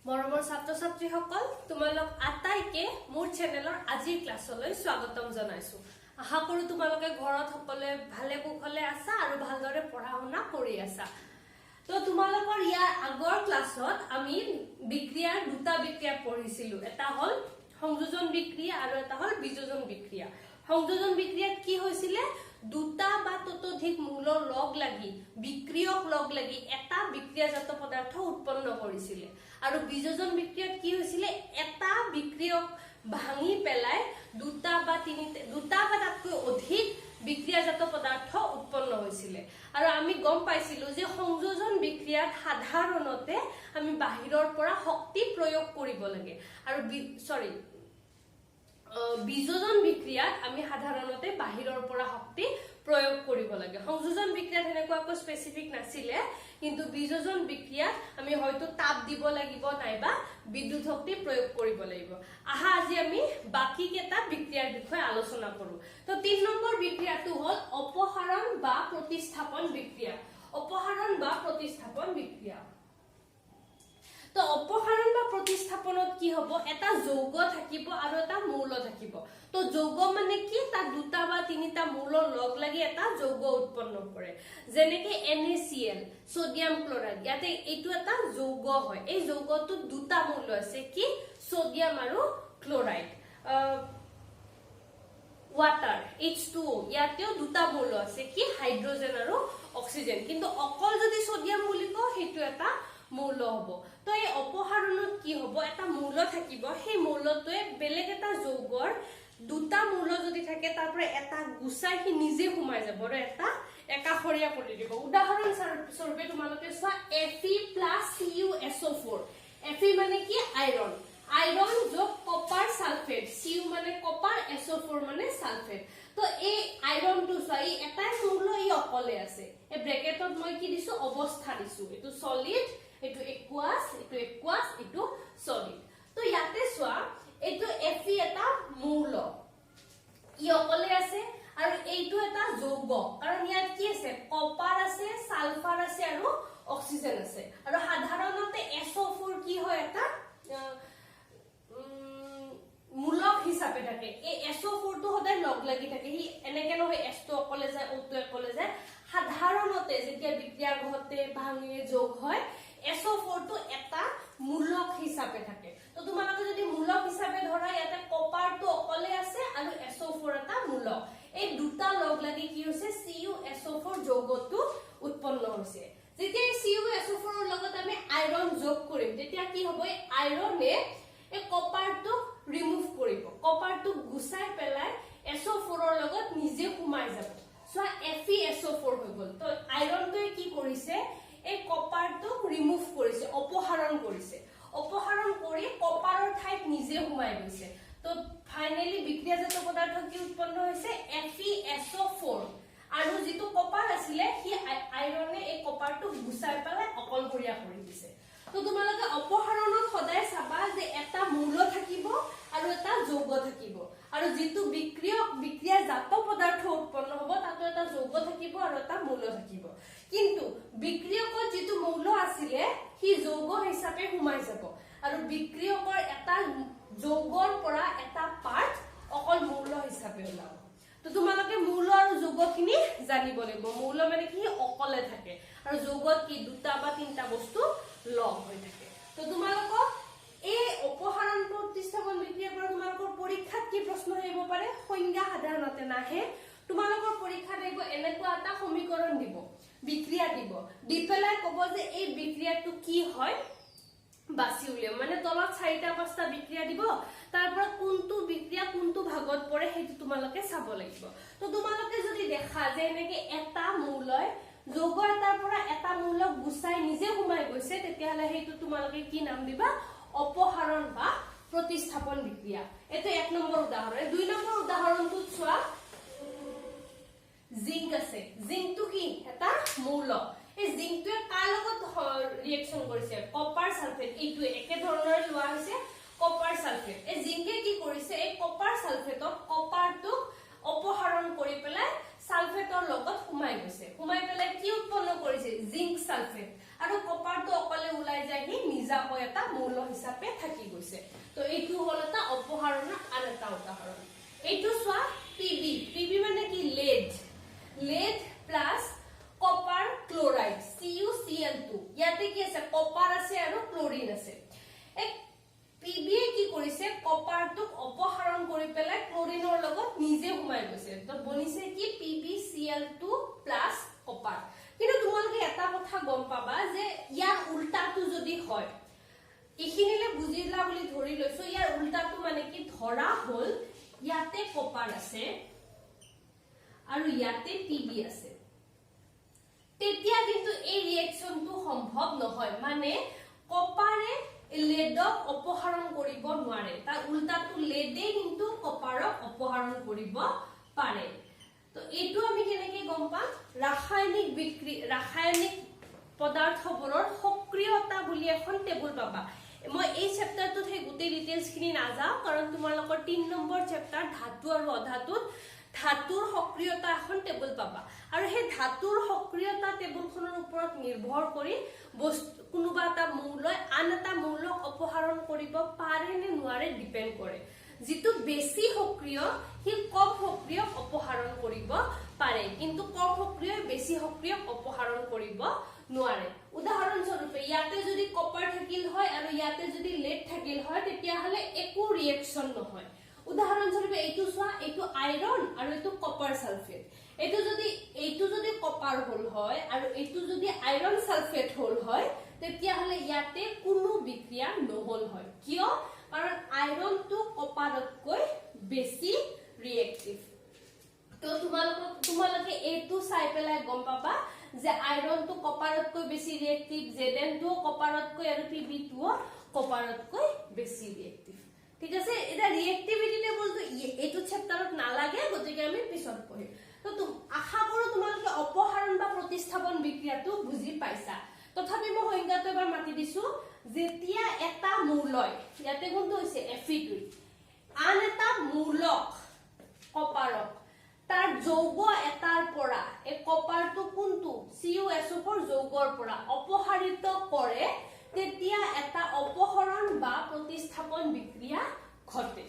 মৰমৰ ছাত্ৰ ছাত্ৰীসকল তোমালোক আটাইকে মোৰ চেনেলৰ আজিৰ ক্লাছলৈ স্বাগতম জনাইছো। আশা কৰো তোমালোকে ঘৰত সকলে ভালে কুশলে আছা আৰু ভালদৰে পঢ়া শুনা কৰি আছা। তো তোমালোকৰ ইয়াৰ আগৰ ক্লাছত আমি বিক্ৰিয়াৰ দুটা বিক্ৰিয়া পঢ়িছিলো। এটা হল সংযোজন বিক্ৰিয়া আৰু এটা হল বিযোজন বিক্ৰিয়া। সংযোজন বিক্ৰিয়াত কি হৈছিলে দুটা বা ততোধিক মূলৰ লগ লাগি বিক্ৰিয়ক লগ লাগি এটা বিক্ৰিয়াজাত পদাৰ্থ উৎপন্ন কৰিছিলে আৰু বিযোজন বিক্ৰিয়াত কি হৈছিলে এটা বিক্ৰিয়ক ভাঙি পেলাই দুটা বা তাতকৈ অধিক বিক্ৰিয়াজাত পদাৰ্থ উৎপন্ন হৈছিলে। আৰু আমি গম পাইছিলো যে সংযোজন বিক্ৰিয়াত সাধাৰণতে আমি বাহিৰৰ পৰা শক্তি প্ৰয়োগ কৰিব লাগে আৰু বিযোজন বিক্ৰিয়াত আমি সাধাৰণতে বাহিৰৰ পৰা শক্তি প্ৰয়োগ কৰিব লাগে। সংযোজন বিক্ৰিয়াত এনেকুৱাকৈ স্পেসিফিক নাছিলে, কিন্তু বিযোজন বিক্ৰিয়াত আমি হয়তো তাপ দিব লাগিব নাইবা বিদ্যুৎ শক্তি প্ৰয়োগ কৰিব লাগিব। আহা আজি আমি বাকি কেইটা বিক্ৰিয়াৰ বিষয়ে আলোচনা কৰো। তো 3 নম্বৰ বিক্ৰিয়াটো হল অপসাৰণ বা প্ৰতিস্থাপন বিক্ৰিয়া। অপসাৰণ বা প্ৰতিস্থাপন বিক্ৰিয়া। তো অপসাৰণ বা প্ৰতিস্থাপনত কি হ'ব এটা যৌগ থাকিব আৰু এটা মৌল থাকিব। তো যৌগ মানে কি তাত দুটা বা তিনিটা মৌলৰ লগ লাগি এটা যৌগ উৎপন্ন কৰে। যেনেকৈ NaCl সোডিয়াম ক্লোৰাইড, ইয়াতে এইটো এটা যৌগ হয়। এই যৌগটোত দুটা মৌল আছে কি সোডিয়াম আৰু ক্লোৰাইড। ওয়াটাৰ H2O ইয়াতেও দুটা মৌল আছে কি হাইড্ৰোজেন আৰু অক্সিজেন, কিন্তু অকল যদি সোডিয়াম বুলি কও সেইটো এটা মৌল হ'ব। তো এই অপসাৰণত কি হ'ব এটা মৌল থাকিব, সেই মৌলটোৱে বেলেগ এটা যৌগৰ দুটা মৌল যদি থাকে তাৰ পৰা এটা গুছাই সি নিজে সোমাই যাব আৰু এটা একাষৰীয়া কৰি দিব। উদাহৰণ স্বৰূপে তোমালোকে চোৱা Fe+CuSO4। Fe মানে কি আইৰন, আইৰন যোগ কপাৰ সালফেট, Cu মানে কপাৰ, SO4 মানে সালফেট। তো এই আইৰনটো চোৱা ই এটাই মৌল ই অকলে আছে। এই ব্ৰেকেটত মই কি দিছো অৱস্থা দিছো, এইটো সলিড এইটো একুয়াস এইটো সলিড। তো ইয়াতে চোৱা এইটো Fe এটা মৌল ই অকলে আছে আৰু এইটো এটা যৌগ, কাৰণ ইয়াত কি আছে কপাৰ আছে, সালফাৰ আছে আৰু অক্সিজেন আছে। আৰু সাধাৰণতে SO4 কি হয় এটা মূলক হিচাপে থাকে। এই SO4 টো সদায় লগ লাগি থাকে, হি এনেকে নহয় S টো অকলে যায় O টো অকলে যায়। সাধাৰণতে যেতিয়া বিক্ৰিয়া ঘটে ভাঙে যোগ হয় SO4 টো এটা মূলক হিচাপে থাকে। তো তোমালোকে যদি মূলক হিচাপে ধৰা ইয়াতে কপাৰটো অকলে আছে আৰু SO4 এটা মূলক, এই দুটা লগ লাগি কি হৈছে CuSO4 যৌগটো উৎপন্ন হৈছে। যেতিয়া CuSO4 ৰ লগত আমি আইৰন যোগ কৰিম তেতিয়া কি হ'ব এই আইৰনে এই কপাৰটো ৰিমুভ কৰিব, কপাৰটো গুছাই পেলাই SO4 ৰ লগত নিজে সোমাই যাব। সো FeSO4 হৈ গল। তো আইৰনটোৱে কি কৰিছে এই কপাৰটো ৰিমুভ কৰিছে, অপসাৰণ কৰিছে। অপসাৰণ কৰি কপাৰৰ ঠাইত নিজে সোমাই গৈছে। তো ফাইনালি বিক্ৰিয়াজাত পদাৰ্থ কি উৎপন্ন হৈছে FeSO4 আৰু যিটো কপাৰ আছিলে সি আইৰনে এই কপাৰটো গুছাই পেলাই অকলশৰীয়া কৰি দিছে। তো তোমালোকে অপসাৰণত সদায় চাবা যে এটা মৌল থাকিব আৰু এটা যৌগ থাকিব, আৰু যিটো বিক্ৰিয়াজাত পদাৰ্থ উৎপন্ন হ'ব তাতো এটা যৌগ থাকিব আৰু এটা মৌল থাকিব। কিন্তু বিক্ৰিয়কত যিটো মৌল আছিলে সি যৌগ হিচাপে সোমাই যাব আৰু বিক্ৰিয়কৰ এটা যৌগৰ পৰা এটা পাৰ্ট অকল মৌল হিচাপে ওলাব। তো তোমালোকে মৌল আৰু যৌগখিনি জানিব লাগিব। মৌল মানে কি অকলে থাকে আৰু যৌগত কি দুটা বা তিনিটা বস্তু লগ হৈ থাকে। তো তোমালোকক এই অপসাৰণ প্ৰতিস্থাপন বিক্ৰিয়াৰ পৰা তোমালোকৰ পৰীক্ষাত কি প্ৰশ্ন আহিব পাৰে সংজ্ঞা সাধাৰণতে নাহে। তোমালোকৰ পৰীক্ষাত আহিব এনেকুৱা এটা সমীকৰণ দিব, বিক্ৰিয়া দি পেলাই ক'ব যে এই বিক্ৰিয়াটো কি হয় বাছি উলিয়াম। মানে তলত 4টা-5টা বিক্ৰিয়া দিব, তাৰ পৰা কোনটো বিক্ৰিয়া কোনটো ভাগত পৰে সেইটো তোমালোকে চাব লাগিব। তো তোমালোকে যদি দেখা যে এনেকে এটা মৌলই যৌগ এটাৰ পৰা এটা মৌলক গুছাই নিজে সোমাই গৈছে তেতিয়াহলে সেইটো তোমালোকে কি নাম দিবা অপসাৰণ বা প্ৰতিস্থাপন বিক্ৰিয়া। এটো 1 নম্বৰ উদাহৰণ। 2 নম্বৰ উদাহৰণটোত চোৱা জিংক আছে। জিংকটো কি এটা মৌল। এই জিংকটোৱে কাৰ লগত ৰিএকচন কৰিছে কপাৰ সালফেট, এইটো একে ধৰণৰে লোৱা হৈছে কপাৰ সালফেট। এই জিংকে কি কৰিছে এই কপাৰ সালফেটক কপাৰটো অপসাৰণ কৰি পেলাই সালফেটৰ লগত সোমাই গৈছে, সোমাই পেলাই কি উৎপন্ন কৰিছে জিংক সালফেট, আৰু কপাৰটো অকলে ওলাই যায় সি নিজা নিজাকৈ এটা মৌল হিচাপে থাকি গৈছে তো এইটো হল এটা অপসাৰণৰ আন এটা উদাহৰণ এইটো চোৱা পিবি পিবি মানে কি lead plus copper chloride CuCl2 ইয়াতে কি আছে কপাৰ আছে আৰু ক্লোৰিন আছে এক পিবি কি কৰিছে কপাৰটোক অপসাৰণ কৰি পেলাই ক্লোৰিনৰ লগত নিজে হুমাই গৈছে তো বনিছে কি PbCl2 plus কপাৰ কিন্তু তোমালোকে এটা কথা গম পাবা যে ইয়াৰ উল্টাটো যদি হয় ইখিনিলে বুজিলা বুলি ধৰি লৈছো ইয়াৰ উল্টাটো মানে কি ধৰা হল ইয়াতে কপাৰ আছে আৰু ইয়াতে পিবি আছে তেতিয়া কিন্তু এই ৰিঅ্যাকশনটো সম্ভৱ নহয় মানে কপাৰে লেডক অপসাৰণ কৰিব নোৱাৰে তাৰ উল্টাটো লেডে কিন্তু কপাৰক অপসাৰণ কৰিব পাৰে তো এইটো আমি কেনেকৈ গম পাম ৰাসায়নিক পদাৰ্থবোৰৰ সক্ৰিয়তা বুলি এখন টেবুল পাবা মই এই চেপ্টাৰটোত হে গোটেই ডিটেইলছ খিনি নাযাওঁ কাৰণ তোমালোকৰ 3 নম্বৰ চেপ্টাৰ ধাতু আৰু অধাতুত ধাতুৰ সক্ৰিয়তা এখন টেবুল পাবা আৰু হে ধাতুৰ সক্ৰিয়তা টেবুলখনৰ ওপৰত নিৰ্ভৰ কৰি কোনোবা এটা মৌলই আন এটা মৌলক অপসাৰণ কৰিব পাৰে নে নোৱাৰে ডিপেন্ড কৰে যেটো বেছি সক্ৰিয় হি কম সক্ৰিয় অপসাৰণ কৰিব পাৰে কিন্তু কম সক্ৰিয় বেছি সক্ৰিয় অপসাৰণ কৰিব নোৱাৰে উদাহৰণ স্বৰূপে ইয়াতে যদি কপাৰ থাকিল হয় আৰু ইয়াতে যদি lead থাকিল হয় তেতিয়া হলে একো ৰিঅ্যাকশন নহয় উদাহৰণ স্বৰূপে এইটো সোৱা এইটো আইৰন আৰু এইটো কপাৰ সালফেট এইটো যদি কপাৰ হল হয় আৰু এইটো যদি আইৰন সালফেট হল হয় তেতিয়া হলে ইয়াতে কোনো বিক্ৰিয়া নহল হয় কিয় কাৰণ আইৰনটো কপাৰতকৈ বেছি ৰিঅ্যাক্টিভ তো তোমালোকে এইটো চাই পেলাই গম পাবা যে আইৰনটো কপাৰতকৈ বেছি ৰিঅ্যাক্টিভ জেডেনটো কপাৰতকৈ আৰু পিবিটো কপাৰতকৈ বেছি ৰিঅ্যাক্টিভ ঠিক আছে এটা ৰিঅ্যাক্টিভিটি টেবুলটো এইটো চেপ্টাৰত নালাগে গতিকে আমি পিছত পঢ়িম তো আশা কৰো তোমালোকে অপসাৰণ বা প্ৰতিস্থাপন বিক্ৰিয়াটো বুজি পাইছা তথাপি মই সংজ্ঞাটো এবাৰ মাতি দিছো যেতিয়া এটা মৌলয় ইয়াতে কোনটো হৈছে Fe2 আন এটা মৌলক কপাৰক তাৰ যৌগ এটাৰ পৰা এই কপাৰটো কোনটো CuSO4 যৌগৰ পৰা অপসাৰিত কৰে তেতিয়া এটা অপহৰণ বা প্ৰতিস্থাপন বিক্ৰিয়া ঘটে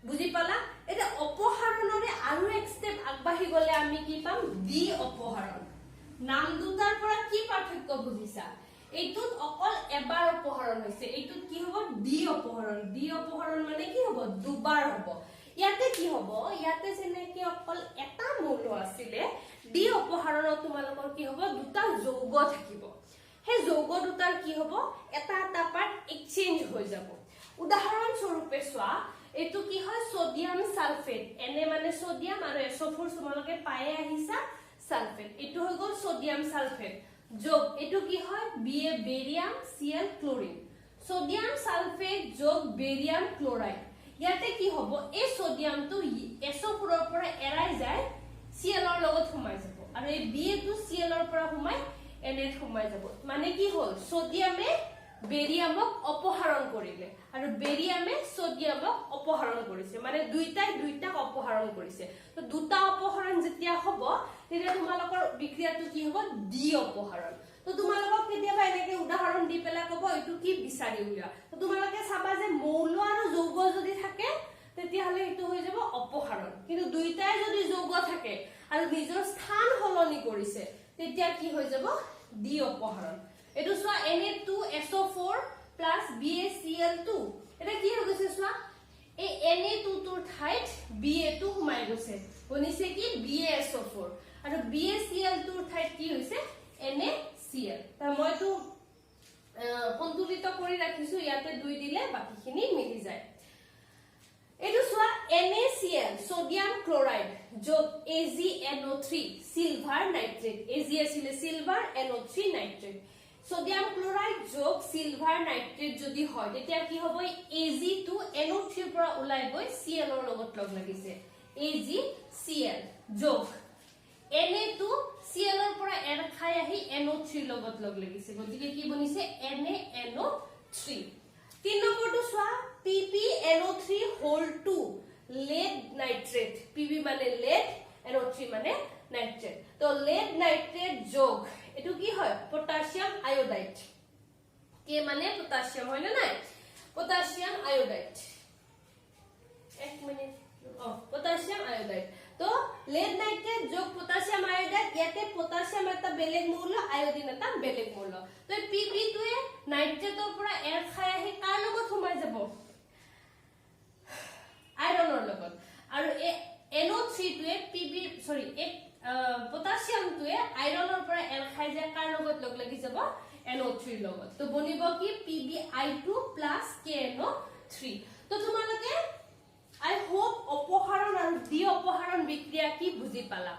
বুজি পালা এটা অপহৰণৰে আৰু এক স্টেপ আগবাঢ়ি গলে আমি কি পাম ডি অপহৰণ নাম দুটাৰ পৰা কি পাৰ্থক্য বুজিছা এইটোত অকল এবাৰ অপহৰণ হৈছে এইটোত কি হ'ব ডি অপহৰণ মানে কি হ'ব দুবাৰ হ'ব ইয়াতে কি হ'ব ইয়াতে যেনেকৈ অকল এটা মৌল আছিলে ডি অপহৰণত তোমালোকৰ কি হ'ব দুটা যৌগ থাকিব হে যৌগ দুটাৰ কি হ'ব এটা পাৰ্ট এক্সচেঞ্জ হৈ যাব উদাহৰণ স্বৰূপে চোৱা এটো কি হয় সোডিয়াম সালফেট এনে মানে সোডিয়াম আৰু SO4 তোমালোকে পায়ে আহিছা সালফেট এটো হৈ গল সোডিয়াম সালফেট যোগ এটো কি হয় Ba barium Cl chlorine sodium sulphate যোগ বেৰিয়াম ক্লোৰাইড ইয়াতে কি হ'ব এই সোডিয়ামটো SO4 ৰ পৰা এৰাই যায় Cl ৰ লগত সোমাই যাব আৰু এই Ba টো Cl ৰ পৰা সোমাই এনে সোমাই যাব মানে কি হল সোডিয়ামে বেৰিয়ামক অপহৰণ কৰিলে আৰু বেৰিয়ামে সোডিয়ামক অপহৰণ কৰিছে মানে দুইটাক অপহৰণ কৰিছে তো দুটা অপহৰণ যেতিয়া হ'ব তেতিয়া তোমালোকৰ বিক্ৰিয়াটো কি হ'ব ডি অপহৰণ তো তোমালোকক কেতিয়াবা এনেকে উদাহৰণ দি পেলাই ক'ব এইটো কি বিচাৰি উলিয়া তো তোমালোকে চাবা যে মৌল আৰু যৌগ যদি থাকে তেতিয়া হলে এইটো হৈ যাব অপহৰণ কিন্তু দুইটাই যদি যৌগ থাকে আৰু নিজৰ স্থান সলনি কৰিছে তেতিয়া কি হৈ যাব ডি অপহৰণ এটো সোৱা Na2SO4 BaCl2 এটা কি হৈ গৈছে সোৱা এই Na2 টোৰ ঠাইত Ba2 সোমাই গৈছে বনিছে কি BaSO4 আৰু BaCl2 টোৰ ঠাইত কি হৈছে NaCl তা মইতো সন্তুলিত কৰি ৰাখিছো ইয়াতে দুই দিলে বাকিখিনি মিলি যায় এটো সোৱা NaCl সোডিয়াম ক্লোৰাইড যোগ AgNO3 সিলভাৰ নাইট্ৰেট Ag আছিল silver NO3 nitrate sodium chloride যোগ সিলভাৰ নাইট্ৰেট যদি হয় তেতিয়া কি হ'ব Ag2 NO3 ৰ পৰা ওলাই গৈ Cl ৰ লগত লগ লাগিছে AgCl যোগ Na2 Cl ৰ পৰা এৰ খাই আহি NO3 ৰ লগত লগ লাগিছে গতিকে কি বনিছে NaNO3 তিন নম্বৰটো সোৱা PbNO3(2) lead nitrate Pb মানে lead NO3 মানে nitrate তো lead nitrate যোগ এটো কি হয় পটাশিয়াম আয়োডাইড K মানে potassium হয় না নাই potassium iodide এক মিনিট potassium iodide তো lead nitrate যোগ potassium iodide ইয়াতে potassium এটা বেলেগ মৌল iodine এটা বেলেগ মৌল তো Pb টোৱে নাইট্ৰেটৰ পৰা এৰ খাই আহি কাৰ লগত সোমাই যাব আইৰণৰ লগত আৰু NO3 টোৱে Pb সৰি potassium টোৱে আইৰণৰ পৰা এৰ খাই যায় কাৰ লগত লগ লাগি যাব NO3 লগত তো বনিব কি PbI2 KNO3 তো তোমালোকে I hope অপহৰণ আৰু ডি অপহৰণ বিক্ৰিয়া কি বুজি পালা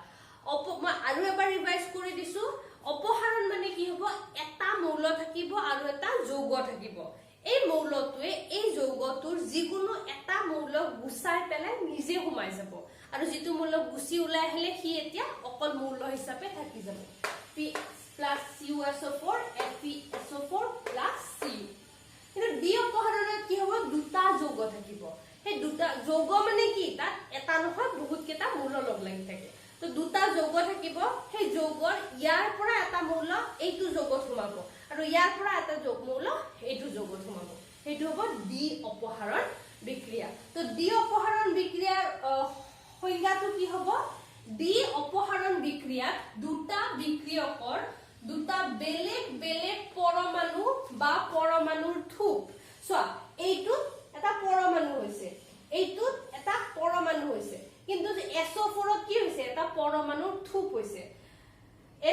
মই আৰু এবাৰ ৰিভাইজ কৰি দিছো অপহৰণ মানে কি হ'ব এটা মৌল থাকিব আৰু এটা যৌগ থাকিব এই মৌলটোৱে এই যৌগটোৰ যিকোনো এটা মৌল গুছাই পেলাই নিজে সোমাই যাব আৰু যেটো মৌল গুছি ওলাই আহিলে কি এতিয়া অকল মৌল হিচাপে থাকি যাব P plus CuSO4 FeSO4 plus Cu কিন্তু ডি অপহৰণত কি হ'ব দুটা যৌগ থাকিব হে দুটা যৌগ মানে কি তাত এটা নহয় বহুত কেটা মৌল লগ লাগি থাকে তো দুটা যৌগ থাকিব হে যৌগৰ ইয়াৰ পৰা এটা মৌল এইটো যৌগত সোমাব আৰু ইয়াৰ পৰা এটা যৌগ মৌল এইটো যৌগত সোমাব হেতু হ'ব ডি অপহৰণ বিক্ৰিয়া তো ডি অপহৰণ বিক্ৰিয়াৰ সংজ্ঞাটো কি হ'ব ডি অপহৰণ বিক্ৰিয়াত দুটা বিক্ৰিয়কৰ দুটা বেলেগ বেলেগ পৰমাণু বা পৰমাণুৰ থুপ সো এইটো এটা পৰমাণু হৈছে এইটো এটা পৰমাণু হৈছে কিন্তু SO4 ত কি হৈছে এটা পৰমাণুৰ থুপ হৈছে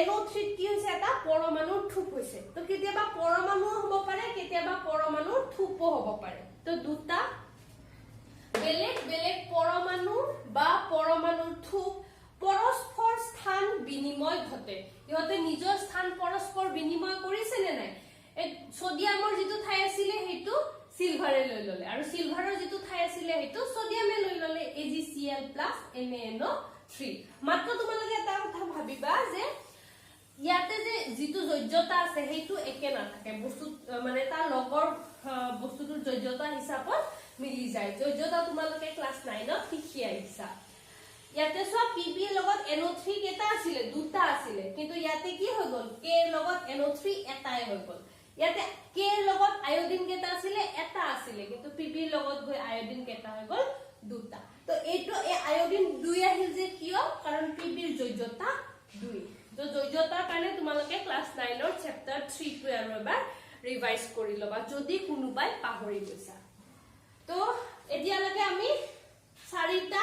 NO3 কি হৈছে এটা পৰমাণুৰ থুপ হৈছে তো কেতিয়াবা পৰমাণু হ'ব পাৰে কেতিয়াবা পৰমাণুৰ থুপো হ'ব পাৰে তো দুটা বেলেগ বেলেগ পৰমাণু বা পৰমাণুৰ থুপ পৰস্পৰ স্থান বিনিময় ঘটে ইহতে নিজৰ স্থান পৰস্পৰ বিনিময় কৰিছে নে নাই সোডিয়ামৰ যেটো ঠাই আছিল হেতু সিলভাৰে লৈ ললে আৰু সিলভাৰৰ যেটো ঠাই আছিল হেতু সোডিয়ামে লৈ ললে AgCl + NaNO3 মাত্ৰ তোমালোকে এটা কথা ভাবিবা যে ইয়াতে যে যেটো যোজ্যতা আছে হেতু একে না থাকে বস্তু মানে তাৰ লগৰ বস্তুটোৰ যোজ্যতা হিচাপত মিলি যায় যোজ্যতা তোমালোকে ক্লাস 9 ত শিকি আহিছা ইয়াতে সব Pb লগত NO3 কেটা আছিল দুটা আছিল কিন্তু ইয়াতে কি হৈ গল K লগত NO3 এটাই হৈ গল ইয়াতে K লগত আয়োডিন কেটা আছিল এটা আছিল কিন্তু Pb লগত গৈ আয়োডিন কেটা হৈ গল দুটা তো এইটো এই আয়োডিন দুই আহিল যে কিয় কাৰণ Pb ৰ যোজ্যতা দুই তো যোজ্যতাৰ কাৰণে তোমালোকে ক্লাস 9 ৰ চেপ্টাৰ 3 টো আৰু এবাৰ ৰিভাইজ কৰি লবা যদি কোনোবাই পাহৰি গৈছা তো এতিয়া লাগে আমি চাৰিটা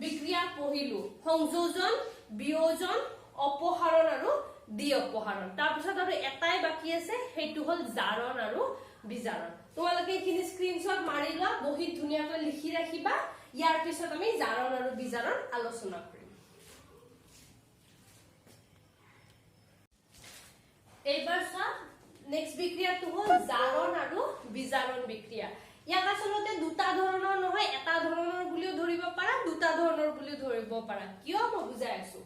বিক্ৰিয়া পঢ়িলো সংযোজন বিয়োজন অপহৰণ আৰু ডি অপহৰণ তাৰ পিছত আৰু এটাই বাকি আছে হেতু হল জাৰণ আৰু বিজাৰণ তোমালোকে এখিনি স্ক্ৰিনশ্বট মাৰি লোৱা বহুত ধুনিয়াকৈ লিখি ৰাখিবা ইয়াৰ পিছত আমি জাৰণ আৰু বিজাৰণ আলোচনা কৰিম এইবাৰ সা নেক্সট বিক্ৰিয়াটো হল জাৰণ আৰু বিজাৰণ বিক্ৰিয়া ইয়াক আসলতে দুটা ধৰণৰ নহয় এটা ধৰণৰ বুলিও ধৰিব পাৰা দুটা ধৰণৰ বুলিও ধৰিব পাৰা কিয় মই বুজাই আছো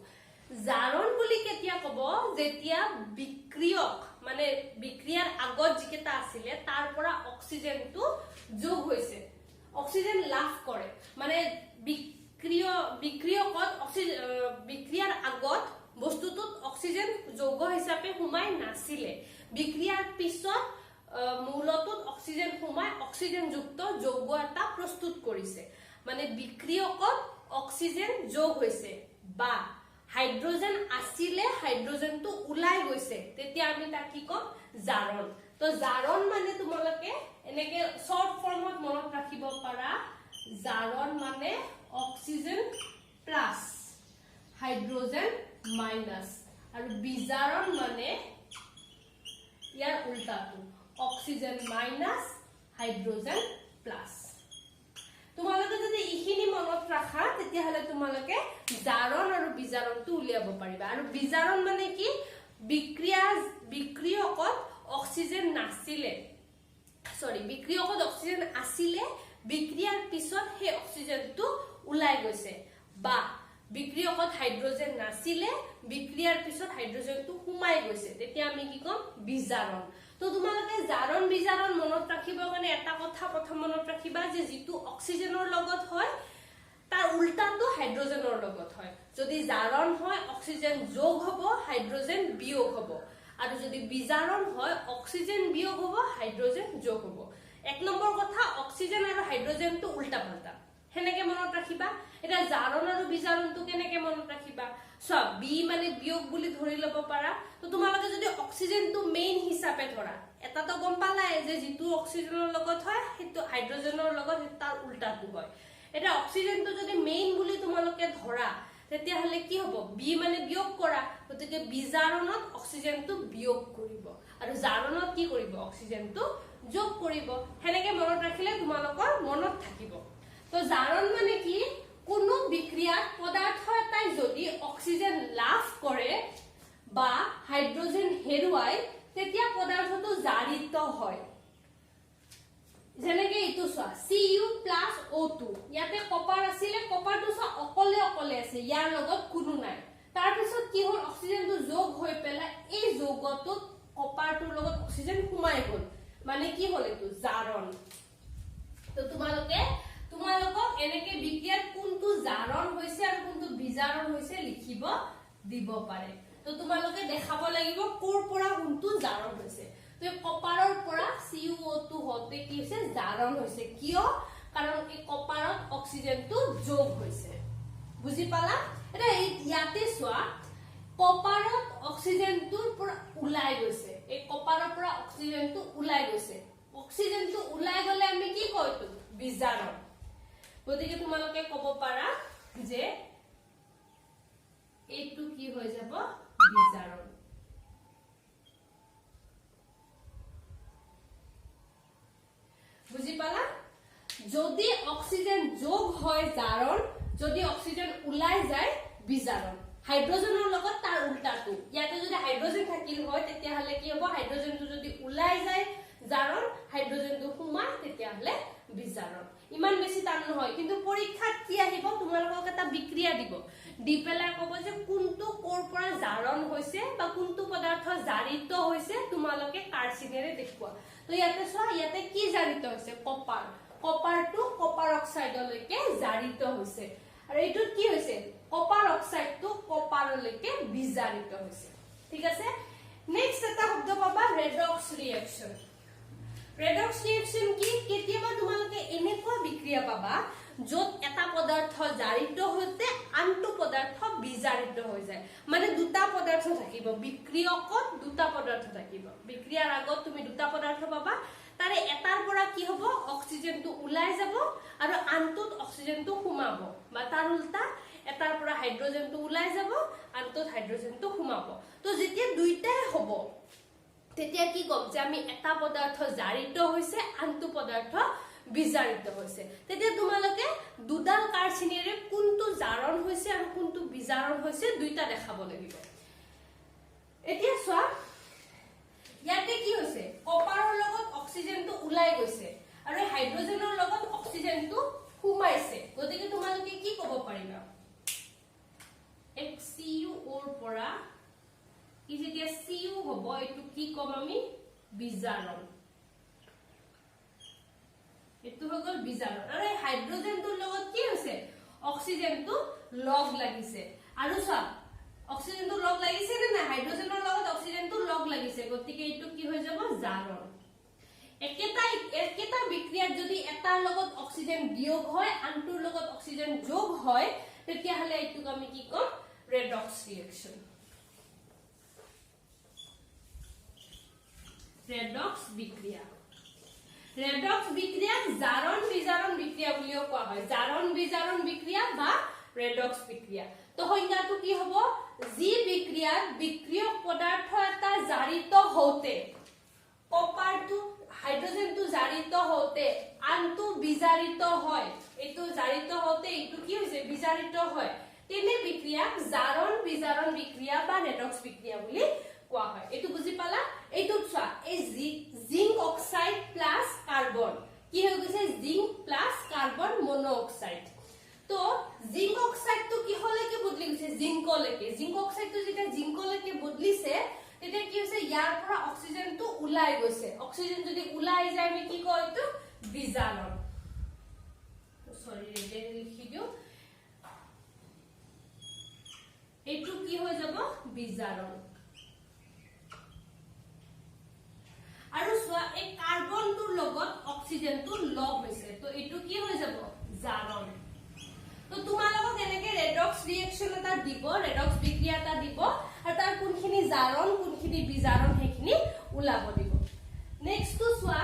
জাৰণ বুলি কেতিয়া কব যেতিয়া বিক্ৰিয়ক মানে বিক্ৰিয়াৰ আগত যিকেটা আছিল তাৰ পৰা অক্সিজেনটো যোগ হৈছে অক্সিজেন লাভ কৰে মানে বিক্ৰিয়কত অক্সিজেন বিক্ৰিয়াৰ আগত বস্তুটোত অক্সিজেন যৌগ হিচাপে সোমাই নাছিলে বিক্ৰিয়াৰ পিছত মৌলটোত অক্সিজেন সোমাই অক্সিজেন যুক্ত যৌগ এটা প্ৰস্তুত কৰিছে মানে বিক্ৰিয়কত অক্সিজেন যোগ হৈছে বা হাইড্ৰোজেন আছিল হাইড্ৰোজেনটো উলাই গৈছে তেতিয়া আমি তাক কি কম জাৰণ তো জাৰণ মানে তোমালোকে এনেকে শৰ্ট ফৰ্মত মনত ৰাখিব পাৰা জাৰণ মানে অক্সিজেন প্লাস হাইড্ৰোজেন মাইনাস আৰু বিজাৰণ মানে ইয়াৰ উল্টাটো অক্সিজেন মাইনাস হাইড্ৰোজেন প্লাস তোমালোকে যদি ইখিনি মনত ৰাখা তেতিয়া হলে তোমালোকে জাৰণ আৰু বিজাৰণটো উলিয়াব পাৰিবা আৰু বিজাৰণ মানে কি বিক্ৰিয়কত অক্সিজেন নাছিলে বিক্ৰিয়কত অক্সিজেন আছিল বিক্ৰিয়াৰ পিছত হে অক্সিজেনটো উলাই গৈছে বা বিক্ৰিয়কত হাইড্ৰোজেন নাছিলে বিক্ৰিয়াৰ পিছত হাইড্ৰোজেনটো সোমাই গৈছে তেতিয়া আমি কি কম বিজাৰণ তো তোমালোকে জাৰণ বিজাৰণ মনত ৰাখিব কাৰণে এটা কথা প্ৰথম মনত ৰাখিবা যে যেটো অক্সিজেনৰ লগত হয় তাৰ উল্টাটো হাইড্ৰোজেনৰ লগত হয় যদি জাৰণ হয় অক্সিজেন যোগ হ'ব হাইড্ৰোজেন বিয়োগ হ'ব আৰু যদি বিজাৰণ হয় অক্সিজেন বিয়োগ হ'ব হাইড্ৰোজেন যোগ হ'ব এক নম্বৰ কথা অক্সিজেন আৰু হাইড্ৰোজেনটো উল্টা পাল্টা হেনেকে মনত ৰাখিবা এটা জাৰণ আৰু বিজাৰণটো কেনেকে মনত ৰাখিবা সব বি মানে বিয়োগ বুলি ধৰি লব পাৰা তো তোমালোকে যদি অক্সিজেনটো মেইন হিচাপে ধৰা এটা তো গম পালাই যে যেটো অক্সিজেনৰ লগত হয় হেতু হাইড্ৰোজেনৰ লগত তাৰ উল্টাটো হয় এটা অক্সিজেনটো যদি মেইন বুলি তোমালোকে ধৰা তেতিয়া হলে কি হ'ব বি মানে বিয়োগ কৰা গতিকে বিজাৰণত অক্সিজেনটো বিয়োগ কৰিব আৰু জাৰণত কি কৰিব অক্সিজেনটো যোগ কৰিব হেনেকে মনত ৰাখিলে তোমালোকৰ মনত থাকিব তো জাৰণ মানে কি কোনো বিক্ৰিয়াত পদাৰ্থ এটাই যদি অক্সিজেন লাভ কৰে বা হাইড্ৰোজেন হেৰুৱাই তেতিয়া পদাৰ্থটো জাৰিত হয় যেনেকে ইটো সোৱা Cu+O2 ইয়াতে কপাৰ আছিলে কপাৰটো সা অকলে অকলে আছে ইয়াৰ লগত কোনো নাই তাৰ পিছত কি হ'ল অক্সিজেনটো যোগ হৈ পেলাই এই যোগটো কপাৰটোৰ লগত অক্সিজেন সোমাই গ'ল মানে কি হ'ল এটো জাৰণ তো তোমালোকক এনেকে বিক্ৰিয়াত কোনটো জাৰণ হৈছে আৰু কোনটো বিজাৰণ হৈছে লিখিব দিব পাৰে তো তোমালোকে দেখাব লাগিব কোৰ পৰা কোনটো জাৰণ হৈছে তো কপাৰৰ পৰা CO2 হতে কি হৈছে জাৰণ হৈছে কিয় কাৰণ এই কপাৰত অক্সিজেনটো যোগ হৈছে বুজি পালা এটা ইয়াতে সোৱা কপাৰত অক্সিজেনটোৰ পৰা ওলাই গৈছে এই কপাৰৰ পৰা অক্সিজেনটো ওলাই গৈছে অক্সিজেনটো ওলাই গলে আমি কি কয়তো বিজাৰণ গতিকে তোমালোকে কব পাৰা যে এইটো কি হৈ যাব বিজাৰণ বুজি পালা যদি অক্সিজেন যোগ হয় জাৰণ যদি অক্সিজেন ওলাই যায় বিজাৰণ হাইড্ৰোজেনৰ লগত তাৰ উল্টাটো ইয়াতে যদি হাইড্ৰোজেন থাকিল হয় তেতিয়া হলে কি হ'ব হাইড্ৰোজেনটো যদি ওলাই যায় জাৰণ হাইড্ৰোজেনটো সোমাই তেতিয়া হলে বিজাৰণ ইমান বেছি টান নহয় কিন্তু পৰীক্ষাত কি আহিব তোমালোকক এটা বিক্ৰিয়া দিব ডিপেলা ক'ব যে কোনটো কোৰ পৰা জাৰণ হৈছে বা কোনটো পদাৰ্থ জাৰিত হৈছে তোমালোকে কাৰ্চিনেৰে দেখুৱা তো ইয়াতে সোৱা ইয়াতে কি জাৰিত হৈছে কপাৰটো কপাৰ অক্সাইডলৈকে জাৰিত হৈছে আৰু এইটোত কি হৈছে কপাৰ অক্সাইডটো কপাৰলৈকে বিজাৰিত হৈছে ঠিক আছে নেক্সট এটা শব্দ পাবা ৰেডক্স ৰিঅ্যাকচন ৰেডক্স ৰিঅ্যাকচন কি কেতিয়াবা তোমালোকে এনেকুৱা বিক্ৰিয়া পাবা যত এটা পদাৰ্থ জাৰিত হতে আনটো পদাৰ্থ বিজাৰিত হৈ যায় মানে দুটা পদাৰ্থ থাকিব বিক্ৰিয়কত দুটা পদাৰ্থ থাকিব বিক্ৰিয়াৰ আগত তুমি দুটা পদাৰ্থ পাবা তাৰে এটাৰ পৰা কি হ'ব অক্সিজেনটো ওলাই যাব আৰু আনটোত অক্সিজেনটো সোমাব বা তাৰ উল্টা এটাৰ পৰা হাইড্ৰোজেনটো ওলাই যাব আনটোত হাইড্ৰোজেনটো সোমাব তো যেতিয়া দুইটাই হ'ব তেতিয়া কি কম যে আমি এটা পদাৰ্থ জাৰিত হৈছে আনটো পদাৰ্থ বিজাৰিত হৈছে তেতিয়া তোমালোকে দুডাল কাৰ্চিনেৰে কোনটো জাৰণ হৈছে আৰু কোনটো বিজাৰণ হৈছে দুইটা দেখাব লাগিব এতিয়া সোৱা ইয়াতে কি হৈছে কপাৰৰ লগত অক্সিজেনটো ওলাই গৈছে আৰু হাইড্ৰোজেনৰ লগত অক্সিজেনটো সোমাইছে গতিকে তোমালোকে কি ক'ব পাৰিবা HCuOৰ পৰা কি যেতিয়া Cu হ'ব এটো কি কম আমি বিজাৰণ এটো হগল বিজাৰণ আৰু এই হাইড্ৰোজেনটোৰ লগত কি হৈছে অক্সিজেনটো লগ লাগিছে আৰু সোৱা অক্সিজেনটো লগ লাগিছে নে হাইড্ৰোজেনৰ লগত অক্সিজেনটো লগ লাগিছে গতিকে এটো কি হৈ যাব জাৰণ একেটা বিক্ৰিয়াত যদি এটাৰ লগত অক্সিজেন বিয়োগ হয় আনটোৰ লগত অক্সিজেন যোগ হয় তেতিয়া হলে এটোক আমি কি কম ৰেডক্স ৰিঅ্যাকচন ৰেডক্স বিক্ৰিয়া জাৰণ বিজাৰণ বিক্ৰিয়া বুলিও কোৱা হয় জাৰণ বিজাৰণ বিক্ৰিয়া বা ৰেডক্স বিক্ৰিয়া তো সংজ্ঞাটো কি হ'ব যি বিক্ৰিয়াত বিক্ৰিয়ক পদাৰ্থ এটা জাৰিত হওতে কপাৰটো হাইড্ৰোজেনটো জাৰিত হওতে আনটো বিজাৰিত হয় এটো জাৰিত হওতে এটো কি হৈছে বিজাৰিত হয় তেনে বিক্ৰিয়াক জাৰণ বিজাৰণ বিক্ৰিয়া বা ৰেডক্স বিক্ৰিয়া বুলি কোৱা হয় এটো বুজি পালা এইটো সোৱা এই জিংক অক্সাইড প্লাস কাৰ্বন কি হৈ গৈছে জিংক প্লাস কাৰ্বন মনোঅক্সাইড তো জিংক অক্সাইডটো কি হলেকে বদলি গৈছে জিংক অক্সাইডটো যেতিয়া জিংকলৈকে বদলিছে তেতিয়া কি হৈছে ইয়াৰ পৰা অক্সিজেনটো ওলাই গৈছে অক্সিজেন যদি ওলাই যায় আমি কি কয় তো বিজাৰণ সৰি ৰেডে লিখি দিও এইটো কি হৈ যাব বিজাৰণ আৰু সোয়া এই কাৰ্বনটোৰ লগত অক্সিজেনটো লগ হৈছে তো এটো কি হৈ যাব জাৰণ তো তোমালোকক এনেকে ৰেডক্স ৰিএকচন এটা দিব ৰেডক্স বিক্ৰিয়া এটা দিব আৰু তাৰ কোনখিনি জাৰণ কোনখিনি বিজাৰণ হেখিনি উলাব দিব নেক্সট টু সোয়া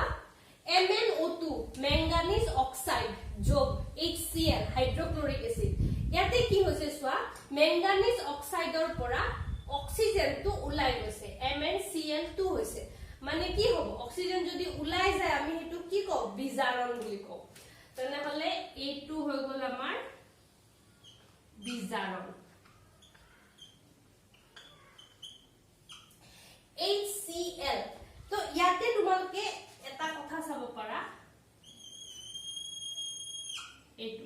MnO2 ম্যাঙ্গানিজ অক্সাইড যোগ HCl হাইড্ৰোক্লোৰিক এসিড ইয়াতে কি হৈছে সোয়া ম্যাঙ্গানিজ অক্সাইডৰ পৰা অক্সিজেনটো উলাই গৈছে MnCl2 হৈছে মানে কি হ'ব অক্সিজেন যদি উলাই যায় আমি হেতু কি কও বিজাৰণ বুলি কও তেনেহলে A2 হৈ গল আমাৰ বিজাৰণ HCl তো ইয়াতে তোমালোকে এটা কথা চাব পাৰা A2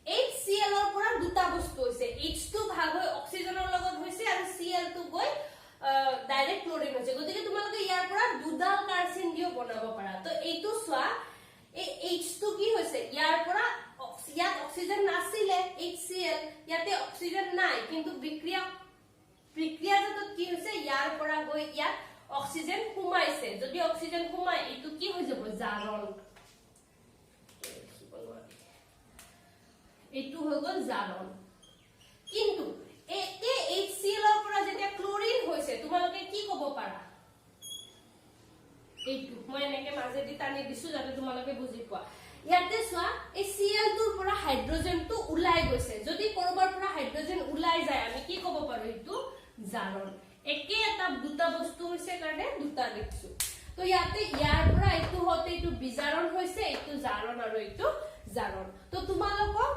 HCl ৰ পৰা দুটা বস্তু হৈছে H2 ভাগ হৈ অক্সিজেনৰ লগত হৈছে আৰু Cl2 গৈ ডাইৰেক্ট ক্লোৰিন হৈছে গতিকে তোমালোকে ইয়াৰ পৰা দুডাল কাৰ্বন দিও বনাব পাৰা তো এইটো সোয়া এই H2 কি হৈছে ইয়াৰ পৰা ইয়াত অক্সিজেন নাছিলে HCl ইয়াতে অক্সিজেন নাই কিন্তু বিক্ৰিয়াটো কি হৈছে ইয়াৰ পৰা গৈ ইয়াত অক্সিজেন সোমাইছে যদি অক্সিজেন সোমাই এইটো কি হৈ যাব জাৰণ এইটো হৈ গল জাৰণ কিন্তু এতে HCl ৰ পৰা যেতিয়া ক্লোৰিন হৈছে তোমালোকে কি ক'ব পাৰা এইটো মই এনেকে মাজেদি টানি দিছো যাতে তোমালোকে বুজি পোৱা ইয়াতে সোয়া এই Cl2 ৰ পৰা হাইড্ৰোজেনটো উলাই গৈছে যদি কৰবাৰ পৰা হাইড্ৰোজেন উলাই যায় আমি কি ক'ব পাৰো এইটো জাৰণ একে এটা দুটা বস্তু হৈছে কাৰণে দুটা লিখছো তো ইয়াতে ইয়াৰ পৰা এইটো হতে এইটো বিজাৰণ হৈছে এইটো জাৰণ আৰু এইটো জাৰণ তো তোমালোকক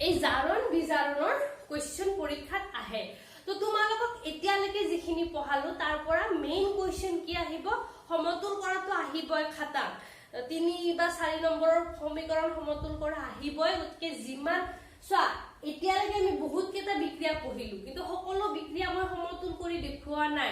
এই জাৰণ বিজাৰণৰ কোৱেশ্চন পৰীক্ষাত আহে তো তোমালোকক এতিয়ালৈকে যিখিনি পঢ়ালো তাৰ পৰা মেইন কোৱেশ্চন কি আহিব সমতুল কৰাটো আহিবই খাতা 3 বা 4 নম্বৰৰ সমীকৰণ সমতুল কৰা আহিবই গতিকে যিমান সোয়া এতিয়ালৈকে আমি বহুত কেটা বিক্ৰিয়া পঢ়িলো কিন্তু সকলো বিক্ৰিয়া মই সমতুল কৰি দেখুৱা নাই